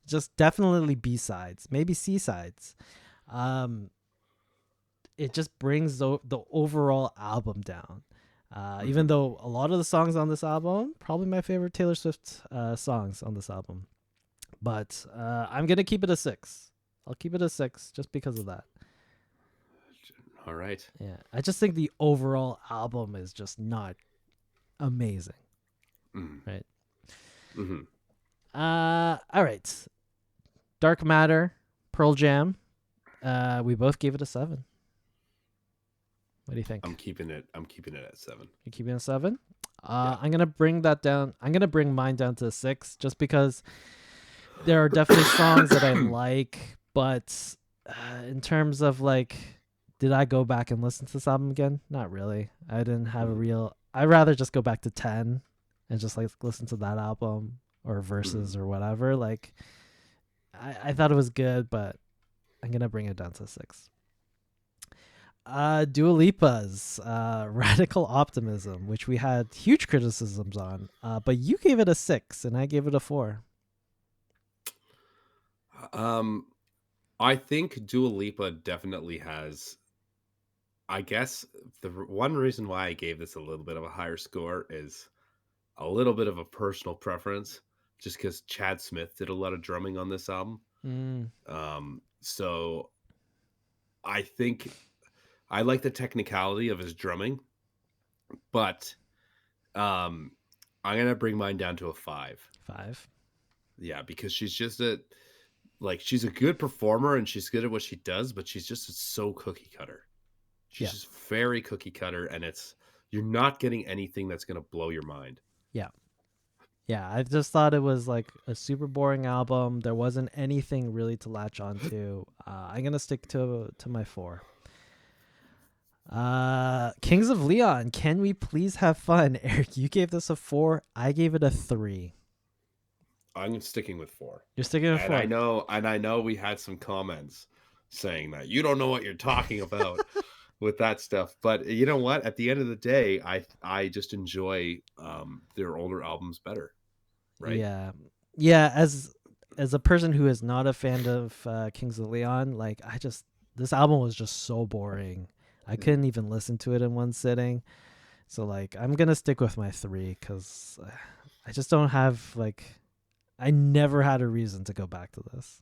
just definitely B-sides, maybe C-sides. it just brings the overall album down. Even though a lot of the songs on this album, probably my favorite Taylor Swift songs on this album. But I'm going to keep it a 6. I'll keep it a 6 just because of that. All right. Yeah. I just think the overall album is just not amazing. Right. Mm-hmm. All right. Dark Matter, Pearl Jam. We both gave it a 7. What do you think? I'm keeping it at 7. You're keeping it a 7? Yeah. I'm gonna bring that down. I'm gonna bring mine down to a 6, just because there are definitely songs that I like, but in terms of like, did I go back and listen to this album again? Not really. I didn't have a real. I'd rather just go back to 10 and just like listen to that album or verses or whatever. Like, I thought it was good, but I'm gonna bring it down to 6. Dua Lipa's Radical Optimism, which we had huge criticisms on, but you gave it a 6 and I gave it a 4. I think Dua Lipa definitely has, I guess the one reason why I gave this a little bit of a higher score is a little bit of a personal preference, just because Chad Smith did a lot of drumming on this album. So I think I like the technicality of his drumming, but I'm gonna bring mine down to a 5. 5. Yeah, because she's just she's a good performer and she's good at what she does, but she's just so cookie cutter. She's just very cookie cutter, and you're not getting anything that's gonna blow your mind. Yeah, I just thought it was like a super boring album. There wasn't anything really to latch on to. I'm gonna stick to my 4. Kings of Leon, Can We Please Have Fun? Eric, you gave this a 4. I gave it a 3. I'm sticking with 4. You're sticking with 4. I know we had some comments saying that you don't know what you're talking about with that stuff. But you know what? At the end of the day, I just enjoy their older albums better. Right? Yeah. As a person who is not a fan of Kings of Leon, like this album was just so boring. I couldn't even listen to it in one sitting. So like I'm gonna stick with my 3 because I just don't have I never had a reason to go back to this.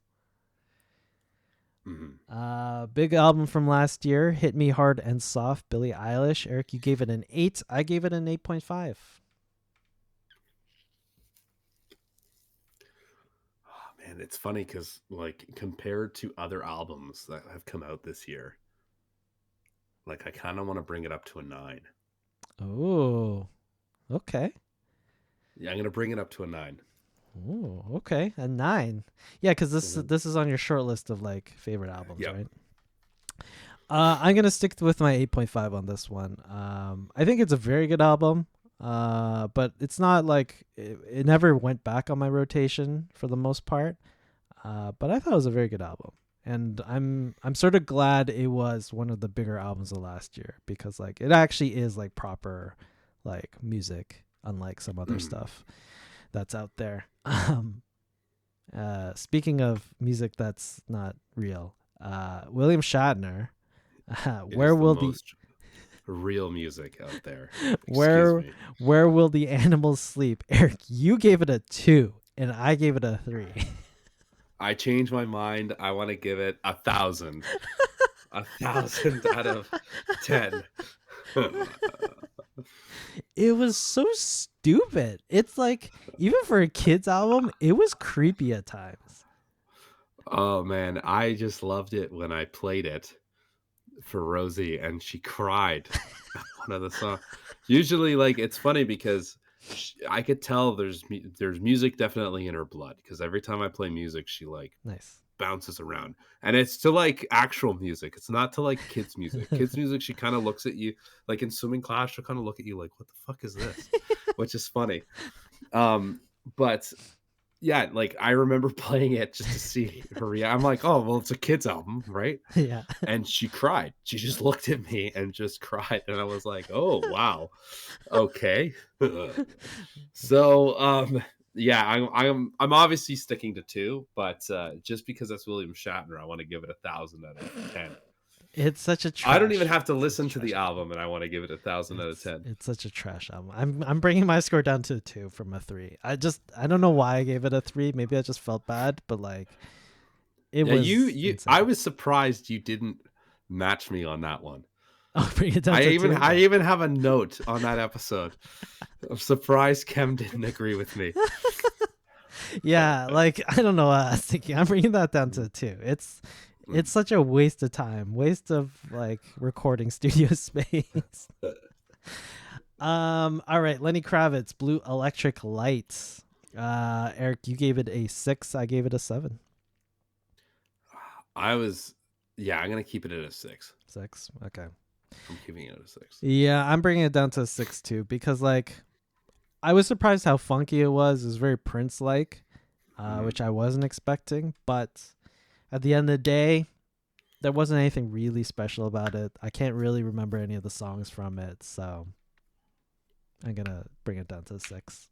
Big album from last year, Hit Me Hard and Soft, Billie Eilish. Eric, you gave it an 8. I gave it an 8.5. Oh, man, it's funny because compared to other albums that have come out this year, I kind of want to bring it up to a 9. Oh, okay. Yeah, I'm gonna bring it up to a 9. Oh, okay, a 9. Yeah, because this is on your short list of favorite albums, right? I'm gonna stick with my 8.5 on this one. I think it's a very good album, but it's not it never went back on my rotation for the most part. But I thought it was a very good album, and I'm sort of glad it was one of the bigger albums of last year, because it actually is proper music, unlike some other stuff that's out there. Speaking of music that's not real, William Shatner, where will the real music out there? Where will the animals sleep? Eric, you gave it a 2 and I gave it a 3. I changed my mind. I want to give it 1,000. 1,000 out of 10. It was so stupid. It's even for a kid's album, it was creepy at times. Oh man, I just loved it when I played it for Rosie and she cried. One of the songs. Usually, it's funny because I could tell there's music definitely in her blood, because every time I play music, she nice bounces around, and it's to actual music. It's not to kids music. Kids music, she kind of looks at you in swimming class. She'll kind of look at you what the fuck is this? Which is funny. But yeah, I remember playing it just to see her react. I'm like, oh well, it's a kid's album, right? Yeah. And she cried. She just looked at me and just cried, and I was like, oh wow, okay. So yeah, I'm obviously sticking to 2, but just because that's William Shatner, I want to give it 1,000 out of 10. It's such a trash. I don't even have to it's listen such to a the trash album, and I want to give it 1,000 out of 10. It's such a trash album. I'm bringing my score down to a 2 from a 3. I don't know why I gave it a 3. Maybe I just felt bad, but like it Yeah, was you. insane. I was surprised you didn't match me on that one. I'll bring it down to I 2. even have a note on that episode. I'm surprised Kem didn't agree with me. Yeah, like I don't know what I was thinking. I'm bringing that down to 2. It's such a waste of time, waste of like recording studio space. All right, Lenny Kravitz, Blue Electric Lights. Eric, you gave it a 6. I gave it a 7. I'm gonna keep it at a 6. 6. Okay. I'm giving it a 6. Yeah, I'm bringing it down to a 6 too because like I was surprised how funky it was. It was very Prince-like, which I wasn't expecting. But at the end of the day, there wasn't anything really special about it. I can't really remember any of the songs from it, so I'm gonna bring it down to a 6.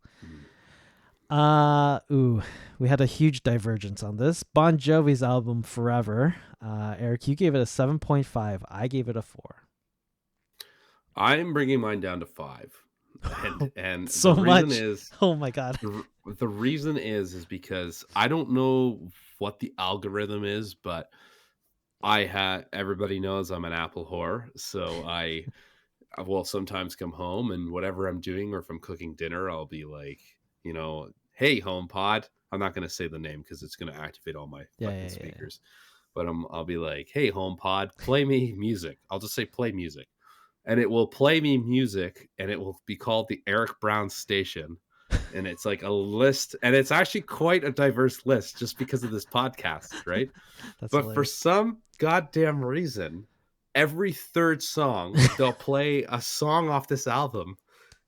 We had a huge divergence on this. Bon Jovi's album Forever. Eric, you gave it a 7.5. I gave it a 4. I'm bringing mine down to 5. And so the reason much. is, oh my god. The reason is because I don't know what the algorithm is, but everybody knows I'm an Apple whore, so I will sometimes come home and whatever I'm doing, or if I'm cooking dinner, I'll be like, hey HomePod. I'm not going to say the name because it's going to activate all my speakers. But I'll be like, hey HomePod, play me music. I'll just say play music. And it will play me music, and it will be called the Eric Brown Station. And it's like a list, and it's actually quite a diverse list just because of this podcast, right? That's but hilarious. For some goddamn reason, every third song, they'll play a song off this album.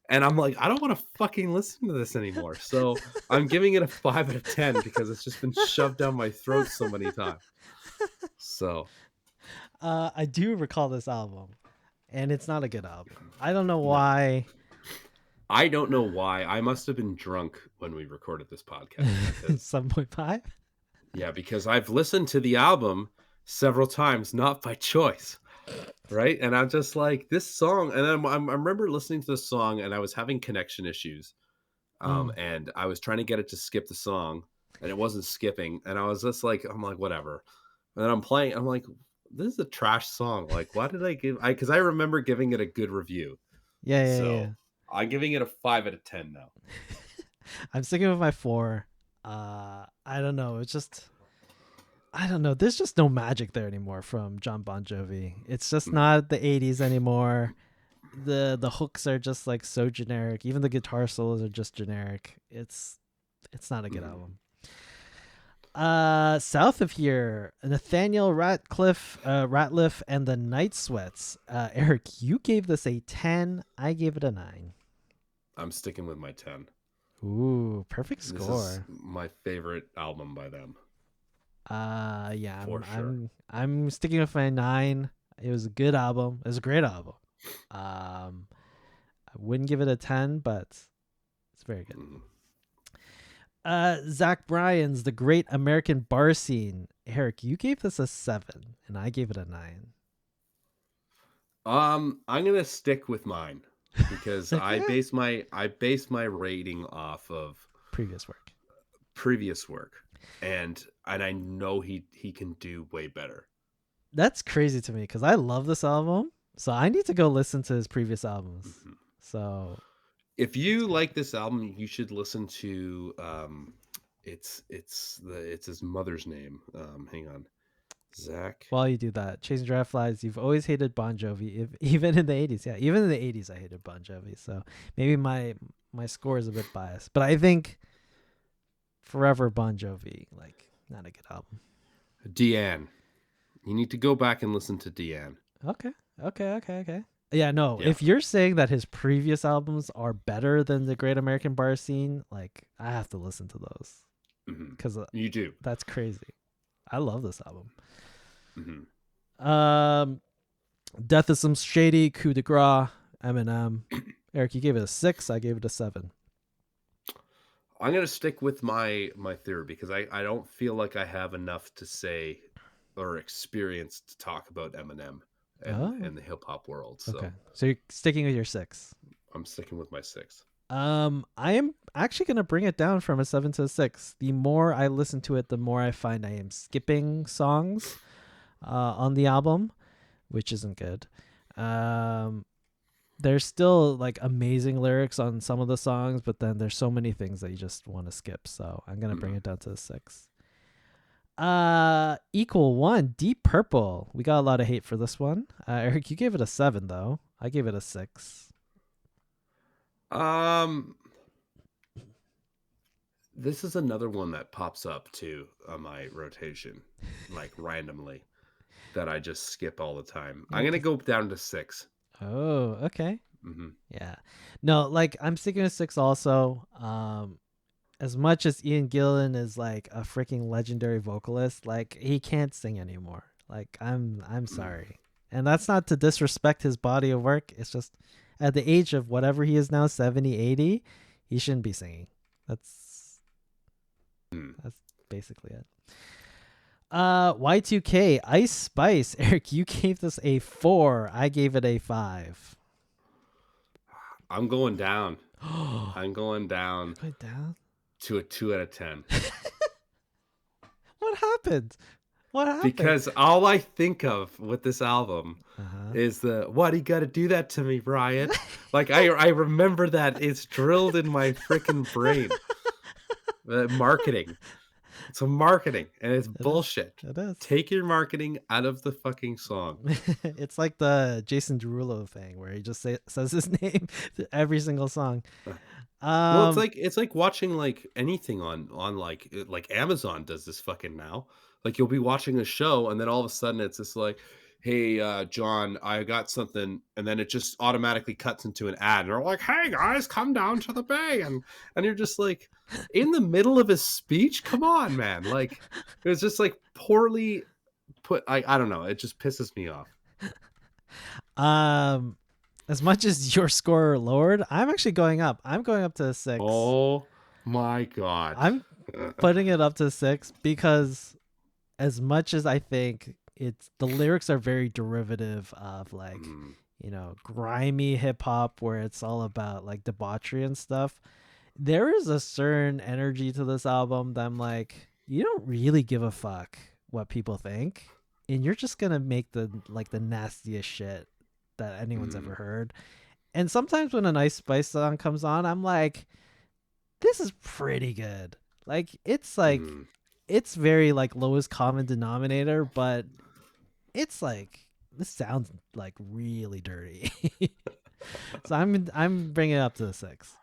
And I'm like, I don't want to fucking listen to this anymore. So I'm giving it a 5 out of 10 because it's just been shoved down my throat so many times. So I do recall this album. And it's not a good album. I don't know why. I don't know why. I must have been drunk when we recorded this podcast. 7.5? Yeah, because I've listened to the album several times, not by choice. Right? And I'm just like, this song. And I remember listening to this song, and I was having connection issues. And I was trying to get it to skip the song, and it wasn't skipping. And I was just like, I'm like, whatever. And then I'm playing. I'm like, this is a trash song. Like, why did I give? Because I remember giving it a good review. Yeah. I'm giving it a 5 out of 10 now. I'm sticking with my 4. I don't know. It's just, I don't know. There's just no magic there anymore from John Bon Jovi. It's just not the 80s anymore. The hooks are just like so generic. Even the guitar solos are just generic. It's not a good album. South of here, Nathaniel Ratcliffe and the Night Sweats. Eric, you gave this a 10. I gave it a 9. I'm sticking with my 10. Ooh, perfect score. This is my favorite album by them. Yeah, sure. I'm sticking with my 9. It was a good album. It was a great album. I wouldn't give it a 10, but it's very good. Zach Bryan's The Great American Bar Scene. Eric, you gave this a 7, and I gave it a 9. I'm gonna stick with mine because I base my rating off of previous work, and I know he can do way better. That's crazy to me because I love this album, so I need to go listen to his previous albums. So if you like this album, you should listen to it's his mother's name. Hang on. Zach. While you do that, Chasing Dragonflies, you've always hated Bon Jovi, even in the 80s. Yeah, even in the 80s I hated Bon Jovi. So maybe my score is a bit biased, but I think Forever Bon Jovi, like, not a good album. Deanne. You need to go back and listen to Deanne. Okay. Yeah, no, if you're saying that his previous albums are better than The Great American Bar Scene, like, I have to listen to those. Because you do. That's crazy. I love this album. Death is Some Shady, Coup de Grace, Eminem. Eric, you gave it a 6. I gave it a 7. I'm gonna stick with my theory because I don't feel like I have enough to say or experience to talk about Eminem Oh, and the hip hop world. So okay. So you're sticking with your 6. I'm sticking with my 6. I am actually gonna bring it down from a 7 to a 6. The more I listen to it, the more I find I am skipping songs on the album, which isn't good. There's still like amazing lyrics on some of the songs, but then there's so many things that you just want to skip. So I'm gonna bring it down to a 6. Equal 1, Deep Purple. We got a lot of hate for this one. Eric, you gave it a 7 though. I gave it a 6. This is another one that pops up too on my rotation, like randomly, that I just skip all the time. I'm gonna go down to 6. Oh, okay. Mm-hmm. Yeah. No, like I'm sticking with 6 also. As much as Ian Gillan is like a freaking legendary vocalist, like he can't sing anymore. Like I'm sorry. And that's not to disrespect his body of work. It's just at the age of whatever he is now, 70, 80, he shouldn't be singing. That's basically it. Y2K, Ice Spice. Eric, you gave this a 4. I gave it a 5. I'm going down. I'm going down Went down? to a 2 out of 10. What happened? What happened? Because all I think of with this album is why do you got to do that to me, Brian? Like I remember that it's drilled in my freaking brain. Marketing. It's a marketing and it's bullshit. It is. Take your marketing out of the fucking song. It's like the Jason Derulo thing where he just says his name to every single song. Well, it's like watching like anything on like Amazon does this fucking now. Like you'll be watching a show and then all of a sudden it's just like, hey, John, I got something, and then it just automatically cuts into an ad, and they're like, hey guys, come down to the bay, and you're just like, in the middle of his speech, come on, man, like it was just like poorly put. I don't know, it just pisses me off. As much as your score lowered, I'm actually going up. I'm going up to a 6. Oh my god, I'm putting it up to 6 because as much as I think it's the lyrics are very derivative of like grimy hip hop where it's all about like debauchery and stuff, there is a certain energy to this album that I'm like, you don't really give a fuck what people think, and you're just gonna make the nastiest shit that anyone's ever heard. And sometimes when a Nice Spice song comes on, I'm like, this is pretty good. Like it's like it's very like lowest common denominator, but it's like this sounds like really dirty. So I'm bringing it up to the 6.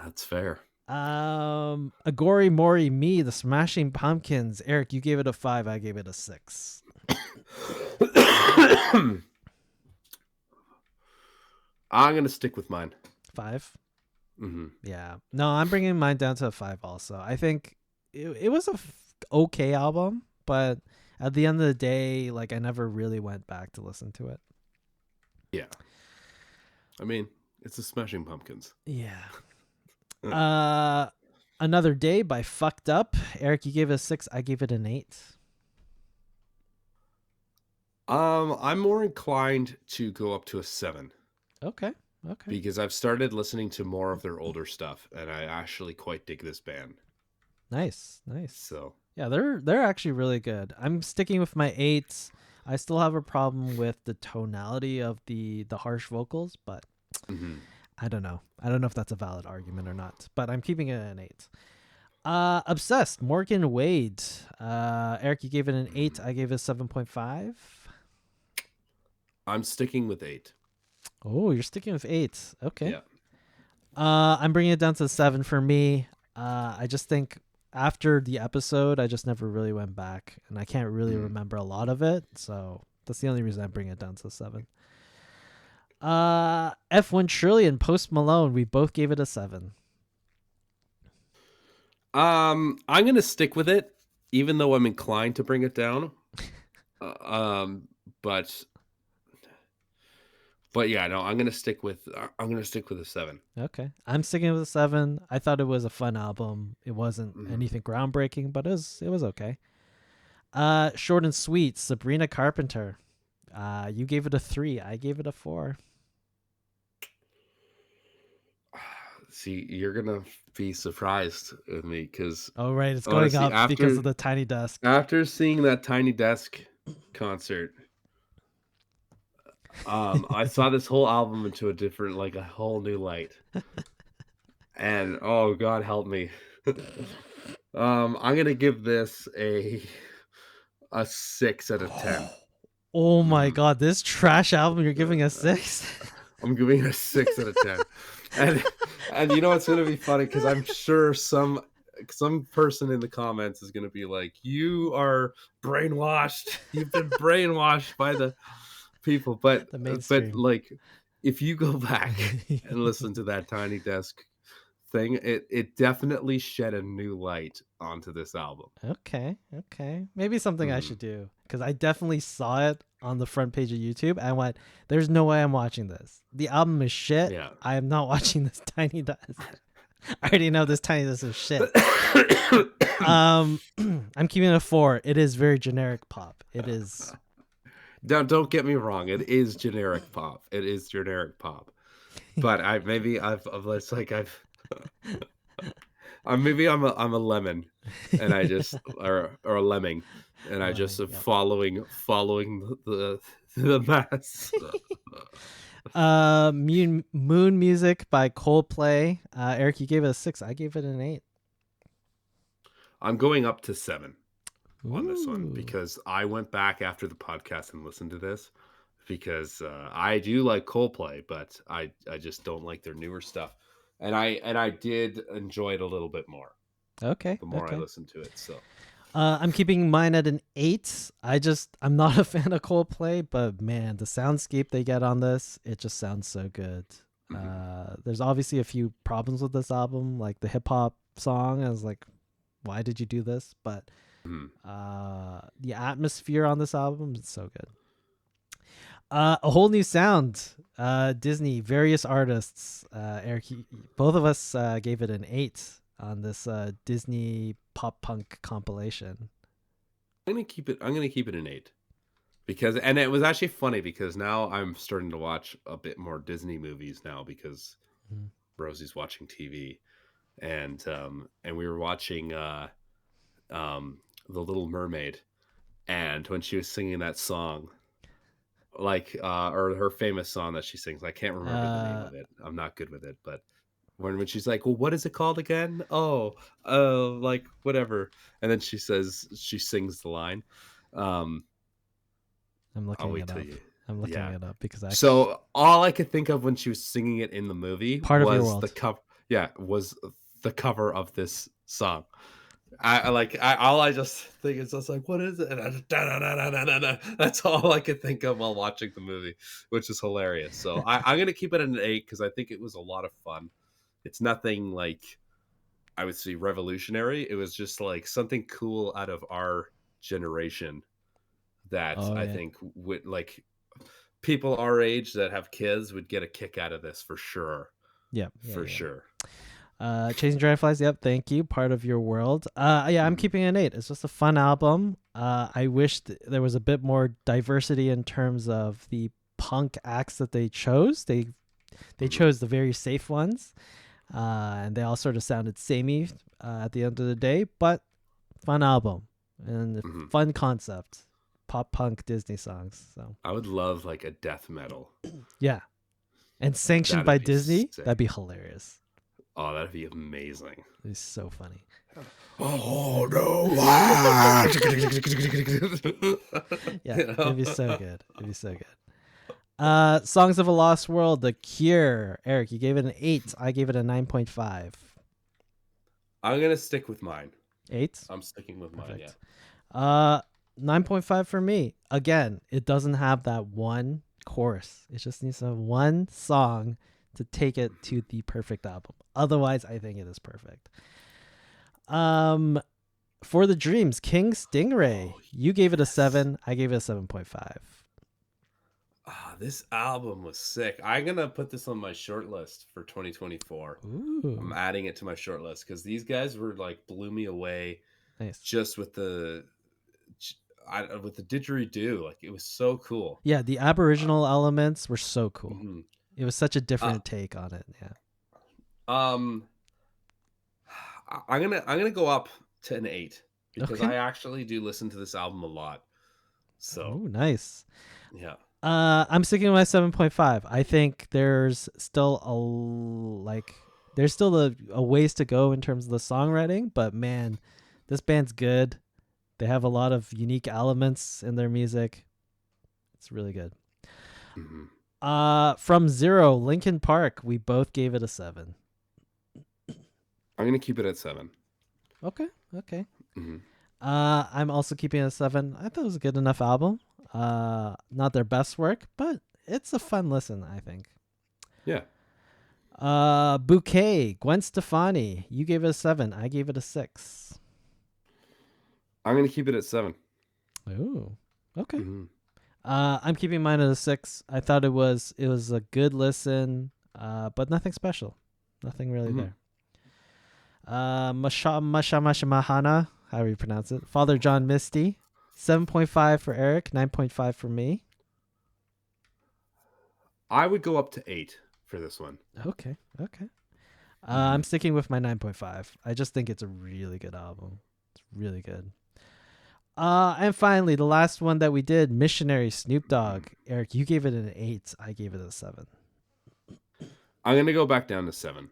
That's fair. Agori Mori Me, the Smashing Pumpkins. Eric, you gave it a 5. I gave it a 6. I'm gonna stick with mine. 5. Mm-hmm. Yeah. No, I'm bringing mine down to a 5 also. I think it was a okay album, but at the end of the day, like I never really went back to listen to it. Yeah. I mean, it's the Smashing Pumpkins. Yeah. Another Day by Fucked Up. Eric, you gave it a 6. I gave it an 8. I'm more inclined to go up to a 7. Okay. Because I've started listening to more of their older stuff, and I actually quite dig this band. Nice. So yeah, they're actually really good. I'm sticking with my 8. I still have a problem with the tonality of the harsh vocals, but I don't know. I don't know if that's a valid argument or not, but I'm keeping it an 8. Obsessed, Morgan Wade. Eric, you gave it an 8. I gave it a 7.5. I'm sticking with 8. Oh, you're sticking with 8. Okay. Yeah. I'm bringing it down to 7 for me. I just think after the episode, I just never really went back, and I can't really remember a lot of it. So that's the only reason I bring it down to 7. F1 Trillion, Post Malone. We both gave it a 7. I'm gonna stick with it, even though I'm inclined to bring it down. But yeah, no, I'm gonna stick with a 7. Okay, I'm sticking with a 7. I thought it was a fun album. It wasn't anything groundbreaking, but it was okay. Short and sweet. Sabrina Carpenter. You gave it a 3. I gave it a 4. See, you're gonna be surprised with me because Oh right, it's going honestly, up because of the tiny desk. after seeing that Tiny Desk concert, I saw this whole album into a different, like a whole new light, and oh God help me, I'm gonna give this a 6 out of 10. Oh my God, this trash album you're giving a 6? I'm giving it a 6 out of 10. And you know what's gonna be funny, because I'm sure some person in the comments is gonna be like, "You are brainwashed. You've been brainwashed by the people." But The mainstream. like, if you go back and listen to that Tiny Desk thing, it definitely shed a new light onto this album. Okay. Maybe something I should do, because I definitely saw it on the front page of YouTube and I went, there's no way I'm watching this. The album is shit. Yeah. I am not watching this Tiny Desk. I already know this Tiny Desk is shit. I'm keeping it a 4. It is very generic pop. It is. Don't get me wrong. It is generic pop. But maybe I'm a lemon, and I just or a lemming, and I just am following the mass. Moon Music by Coldplay. Eric, you gave it a 6. I gave it an 8. I'm going up to 7 on this one Ooh. because I went back after the podcast and listened to this because I do like Coldplay, but I just don't like their newer stuff. And I did enjoy it a little bit more. Okay. The more I listened to it, so I'm keeping mine at an 8. I'm not a fan of Coldplay, but man, the soundscape they get on this, it just sounds so good. There's obviously a few problems with this album, like the hip hop song. I was like, why did you do this? But the atmosphere on this album is so good. A whole new sound. Disney, various artists. Eric, both of us gave it an 8 on this Disney pop punk compilation. I'm gonna keep it an 8 because, and it was actually funny because now I'm starting to watch a bit more Disney movies now because Rosie's watching TV, and we were watching The Little Mermaid, and when she was singing that song, like or her famous song that she sings, I can't remember the name of it. I'm not good with it, but when she's like, well, what is it called again? Like whatever, and then she sings the line. I'm looking I'll wait it till up. you. I'm looking it up because So all I could think of when she was singing it in the movie Part of Your was World. the cover. Yeah, was the cover of this song. I just think it's just like, what is it? That's all I could think of while watching the movie, which is hilarious. So I'm gonna keep it at an 8 because I think it was a lot of fun. It's nothing like I would say revolutionary. It was just like something cool out of our generation that I think would, like, people our age that have kids would get a kick out of this for sure. Yeah, for sure. Chasing Dragonflies, yep, thank you. Part of Your World. I'm keeping an 8. It's just a fun album. I wish there was a bit more diversity in terms of the punk acts that they chose. They chose the very safe ones, and they all sort of sounded samey at the end of the day, but fun album and fun concept. Pop punk Disney songs. So I would love like a death metal. Yeah. And sanctioned by Disney, sick. that'd be hilarious. Oh, that'd be amazing. It'd be so funny. Oh no. Yeah, it'd be so good. Songs of a Lost World, The Cure. Eric, you gave it an 8. I gave it a 9.5. I'm gonna stick with mine. 8? I'm sticking with mine, Perfect. yeah. 9.5 for me. Again, it doesn't have that one chorus. It just needs to have one song to take it to the perfect album. Otherwise, I think it is perfect. For the Dreams, King Stingray. You gave it a 7. I gave it a 7.5. This album was sick. I'm gonna put this on my short list for 2024. Ooh. I'm adding it to my short list because these guys were like blew me away. Nice. Just with the with the didgeridoo, like it was so cool. Yeah, the Aboriginal elements were so cool. Mhm. It was such a different take on it. Yeah. Um, I'm gonna go up to an 8 because Okay. I actually do listen to this album a lot. So Oh, nice. yeah. I'm sticking with my 7.5. I think there's still there's still a ways to go in terms of the songwriting, but man, this band's good. They have a lot of unique elements in their music. It's really good. Mhm. From 0, Linkin Park, we both gave it a 7. I'm gonna keep it at 7. Okay. Mhm. I'm also keeping it a 7. I thought it was a good enough album. Not their best work, but it's a fun listen, I think. Yeah. Bouquet, Gwen Stefani, you gave it a 7. I gave it a 6. I'm gonna keep it at 7. Ooh, okay. Mhm. I'm keeping mine at a 6. I thought it was a good listen, but nothing special, nothing really Mhm. there. Mashamashimahana, however you pronounce it. Father John Misty, 7.5 for Eric, 9.5 for me. I would go up to 8 for this one. Okay. I'm sticking with my 9.5. I just think it's a really good album. It's really good. And finally, the last one that we did, Missionary, Snoop Dogg. Eric, you gave it an 8. I gave it a 7. I'm gonna go back down to 7.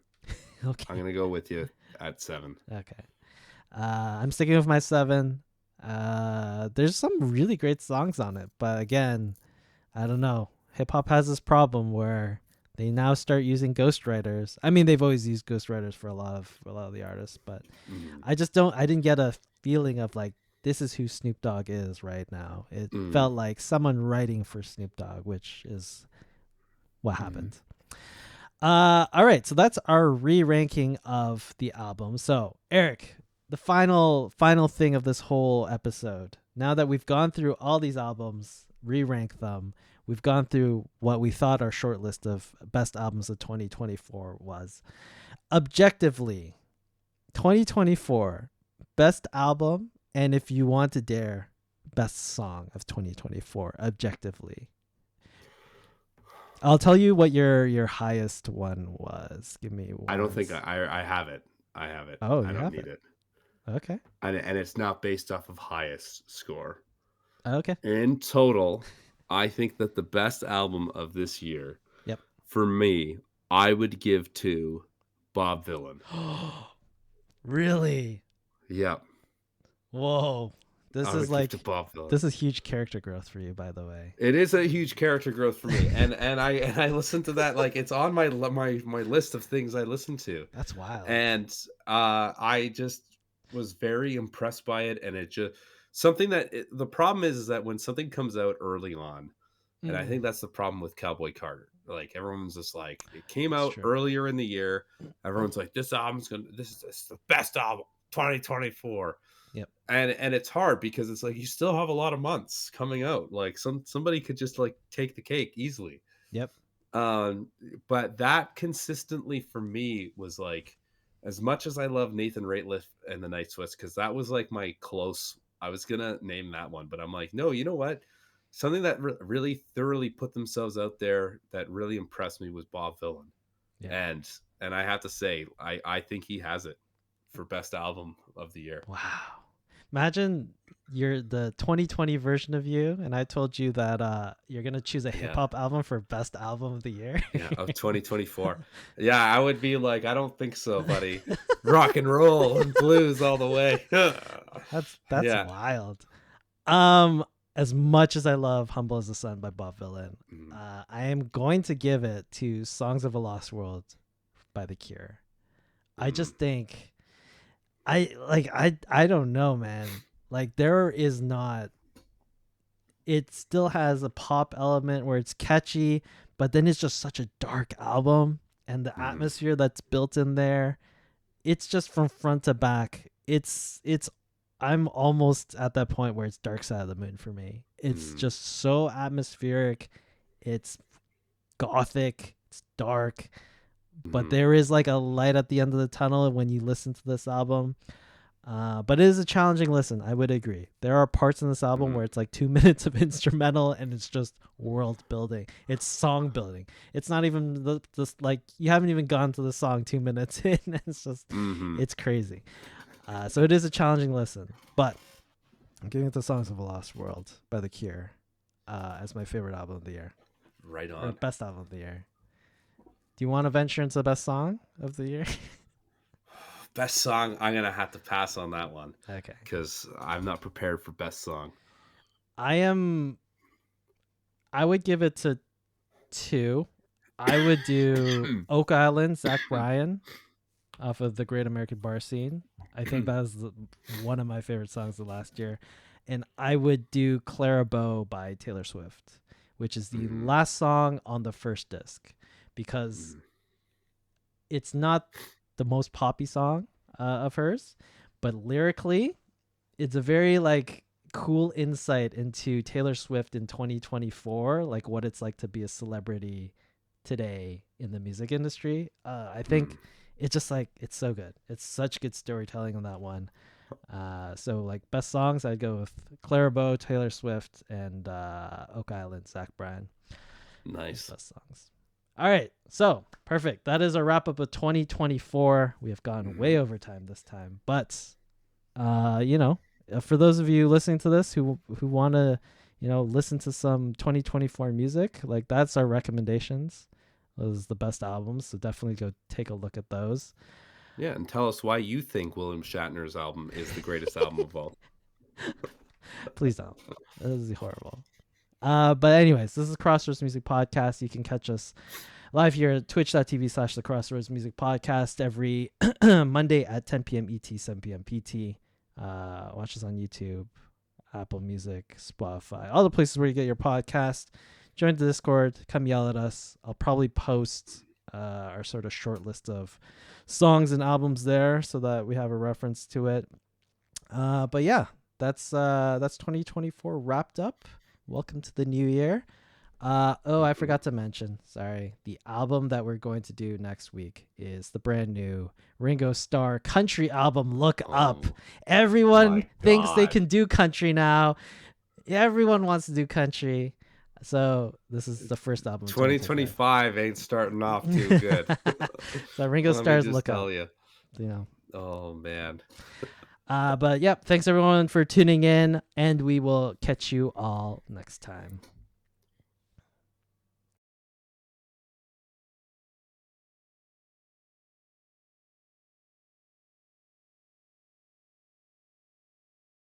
Okay. I'm gonna go with you at 7. Okay. I'm sticking with my 7. There's some really great songs on it, but again, I don't know. Hip hop has this problem where they now start using ghostwriters. I mean, they've always used ghostwriters for a lot of the artists, but Mhm. I didn't get a feeling of like this is who Snoop Dogg is right now. It felt like someone writing for Snoop Dogg, which is what happened. All right, so that's our re-ranking of the album. So, Eric, the final thing of this whole episode. Now that we've gone through all these albums, re-rank them, we've gone through what we thought our short list of best albums of 2024 was. Objectively, 2024 best album, and if you want to dare, best song of 2024 objectively. I'll tell you what your highest one was. Give me one. I don't think I have it. I have it. Oh, I you don't have need it. it. Okay. And it's not based off of highest score. Okay. In total, I think that the best album of this year, Yep. for me, I would give to Bob Dylan. Really? Yep. Whoa. This I is would like give to Bob Dylan. this is huge character growth for you, by the way. It is a huge character growth for me, and I listen to that like it's on my list of things I listen to. That's wild. And I just was very impressed by it, and it just something that the problem is that when something comes out early on, and I think that's the problem with Cowboy Carter. Like everyone's just like it came That's out true. earlier in the year. Everyone's like this is the best album 2024. Yep. And it's hard because it's like you still have a lot of months coming out. Like somebody could just like take the cake easily. Yep. But that consistently for me was like, as much as I love Nathan Rateliff and the Night Sweats, because that was like my close. I was gonna name that one, but I'm like, no, you know what? Something that really thoroughly put themselves out there that really impressed me was Bob Dylan. Yeah. And I have to say, I think he has it for best album of the year. Wow. Imagine you're the 2020 version of you, and I told you that you're gonna choose a hip hop album for best album of the year. Yeah, of 2024. Yeah, I would be like, I don't think so, buddy. Rock and roll and blues all the way. That's wild. As much as I love "Humble as the Sun" by Bob Dylan, I am going to give it to "Songs of a Lost World" by The Cure. I just think. I don't know, man. Like there is not. It still has a pop element where it's catchy, but then it's just such a dark album, and the atmosphere that's built in there, it's just from front to back. It's. I'm almost at that point where it's Dark Side of the Moon for me. It's just so atmospheric. It's gothic. It's dark. But there is like a light at the end of the tunnel when you listen to this album. But it is a challenging listen. I would agree. There are parts in this album where it's like 2 minutes of instrumental and it's just world building. It's song building. It's not even just like you haven't even gone to the song 2 minutes in. It's just it's crazy. So it is a challenging listen. But I'm giving it the Songs of a Lost World by The Cure as my favorite album of the year. Right Or on. best album of the year. Do you want to venture into the best song of the year? Best song, I'm going to have to pass on that one. Okay. Because I'm not prepared for best song. I would give it to 2. I would do Oak Island, Zach Bryan off of the Great American Bar Scene. I think that is one of my favorite songs of last year. And I would do Clara Bow by Taylor Swift, which is the last song on the first disc, because it's not the most poppy song of hers, but lyrically, it's a very like cool insight into Taylor Swift in 2024, like what it's like to be a celebrity today in the music industry. I think it's just like it's so good. It's such good storytelling on that one. So like best songs, I'd go with Clara Bow, Taylor Swift, and Oak Island, Zach Bryan. Nice. Best songs. All right, so perfect. That is a wrap up of 2024. We have gone way over time this time, but for those of you listening to this who want to, listen to some 2024 music, like that's our recommendations. Those are the best albums, so definitely go take a look at those. Yeah, and tell us why you think William Shatner's album is the greatest album of all. Please don't. This is horrible. But anyways, this is Crossroads Music Podcast. You can catch us live here at twitch.tv/the Crossroads Music Podcast every Monday at 10 p.m. ET, 7 p.m. PT. Watch us on YouTube, Apple Music, Spotify, all the places where you get your podcast. Join the Discord. Come yell at us. I'll probably post our sort of short list of songs and albums there so that we have a reference to it. But yeah, that's 2024 wrapped up. Welcome to the new year. I forgot to mention, sorry, the album that we're going to do next week is the brand new Ringo Starr country album, Look Up. Everyone thinks they can do country now. Everyone wants to do country. So this is the first album. 2025 ain't starting off too good. So Ringo Starr's Look Up. You. Oh man. But yep, thanks everyone for tuning in, and we will catch you all next time.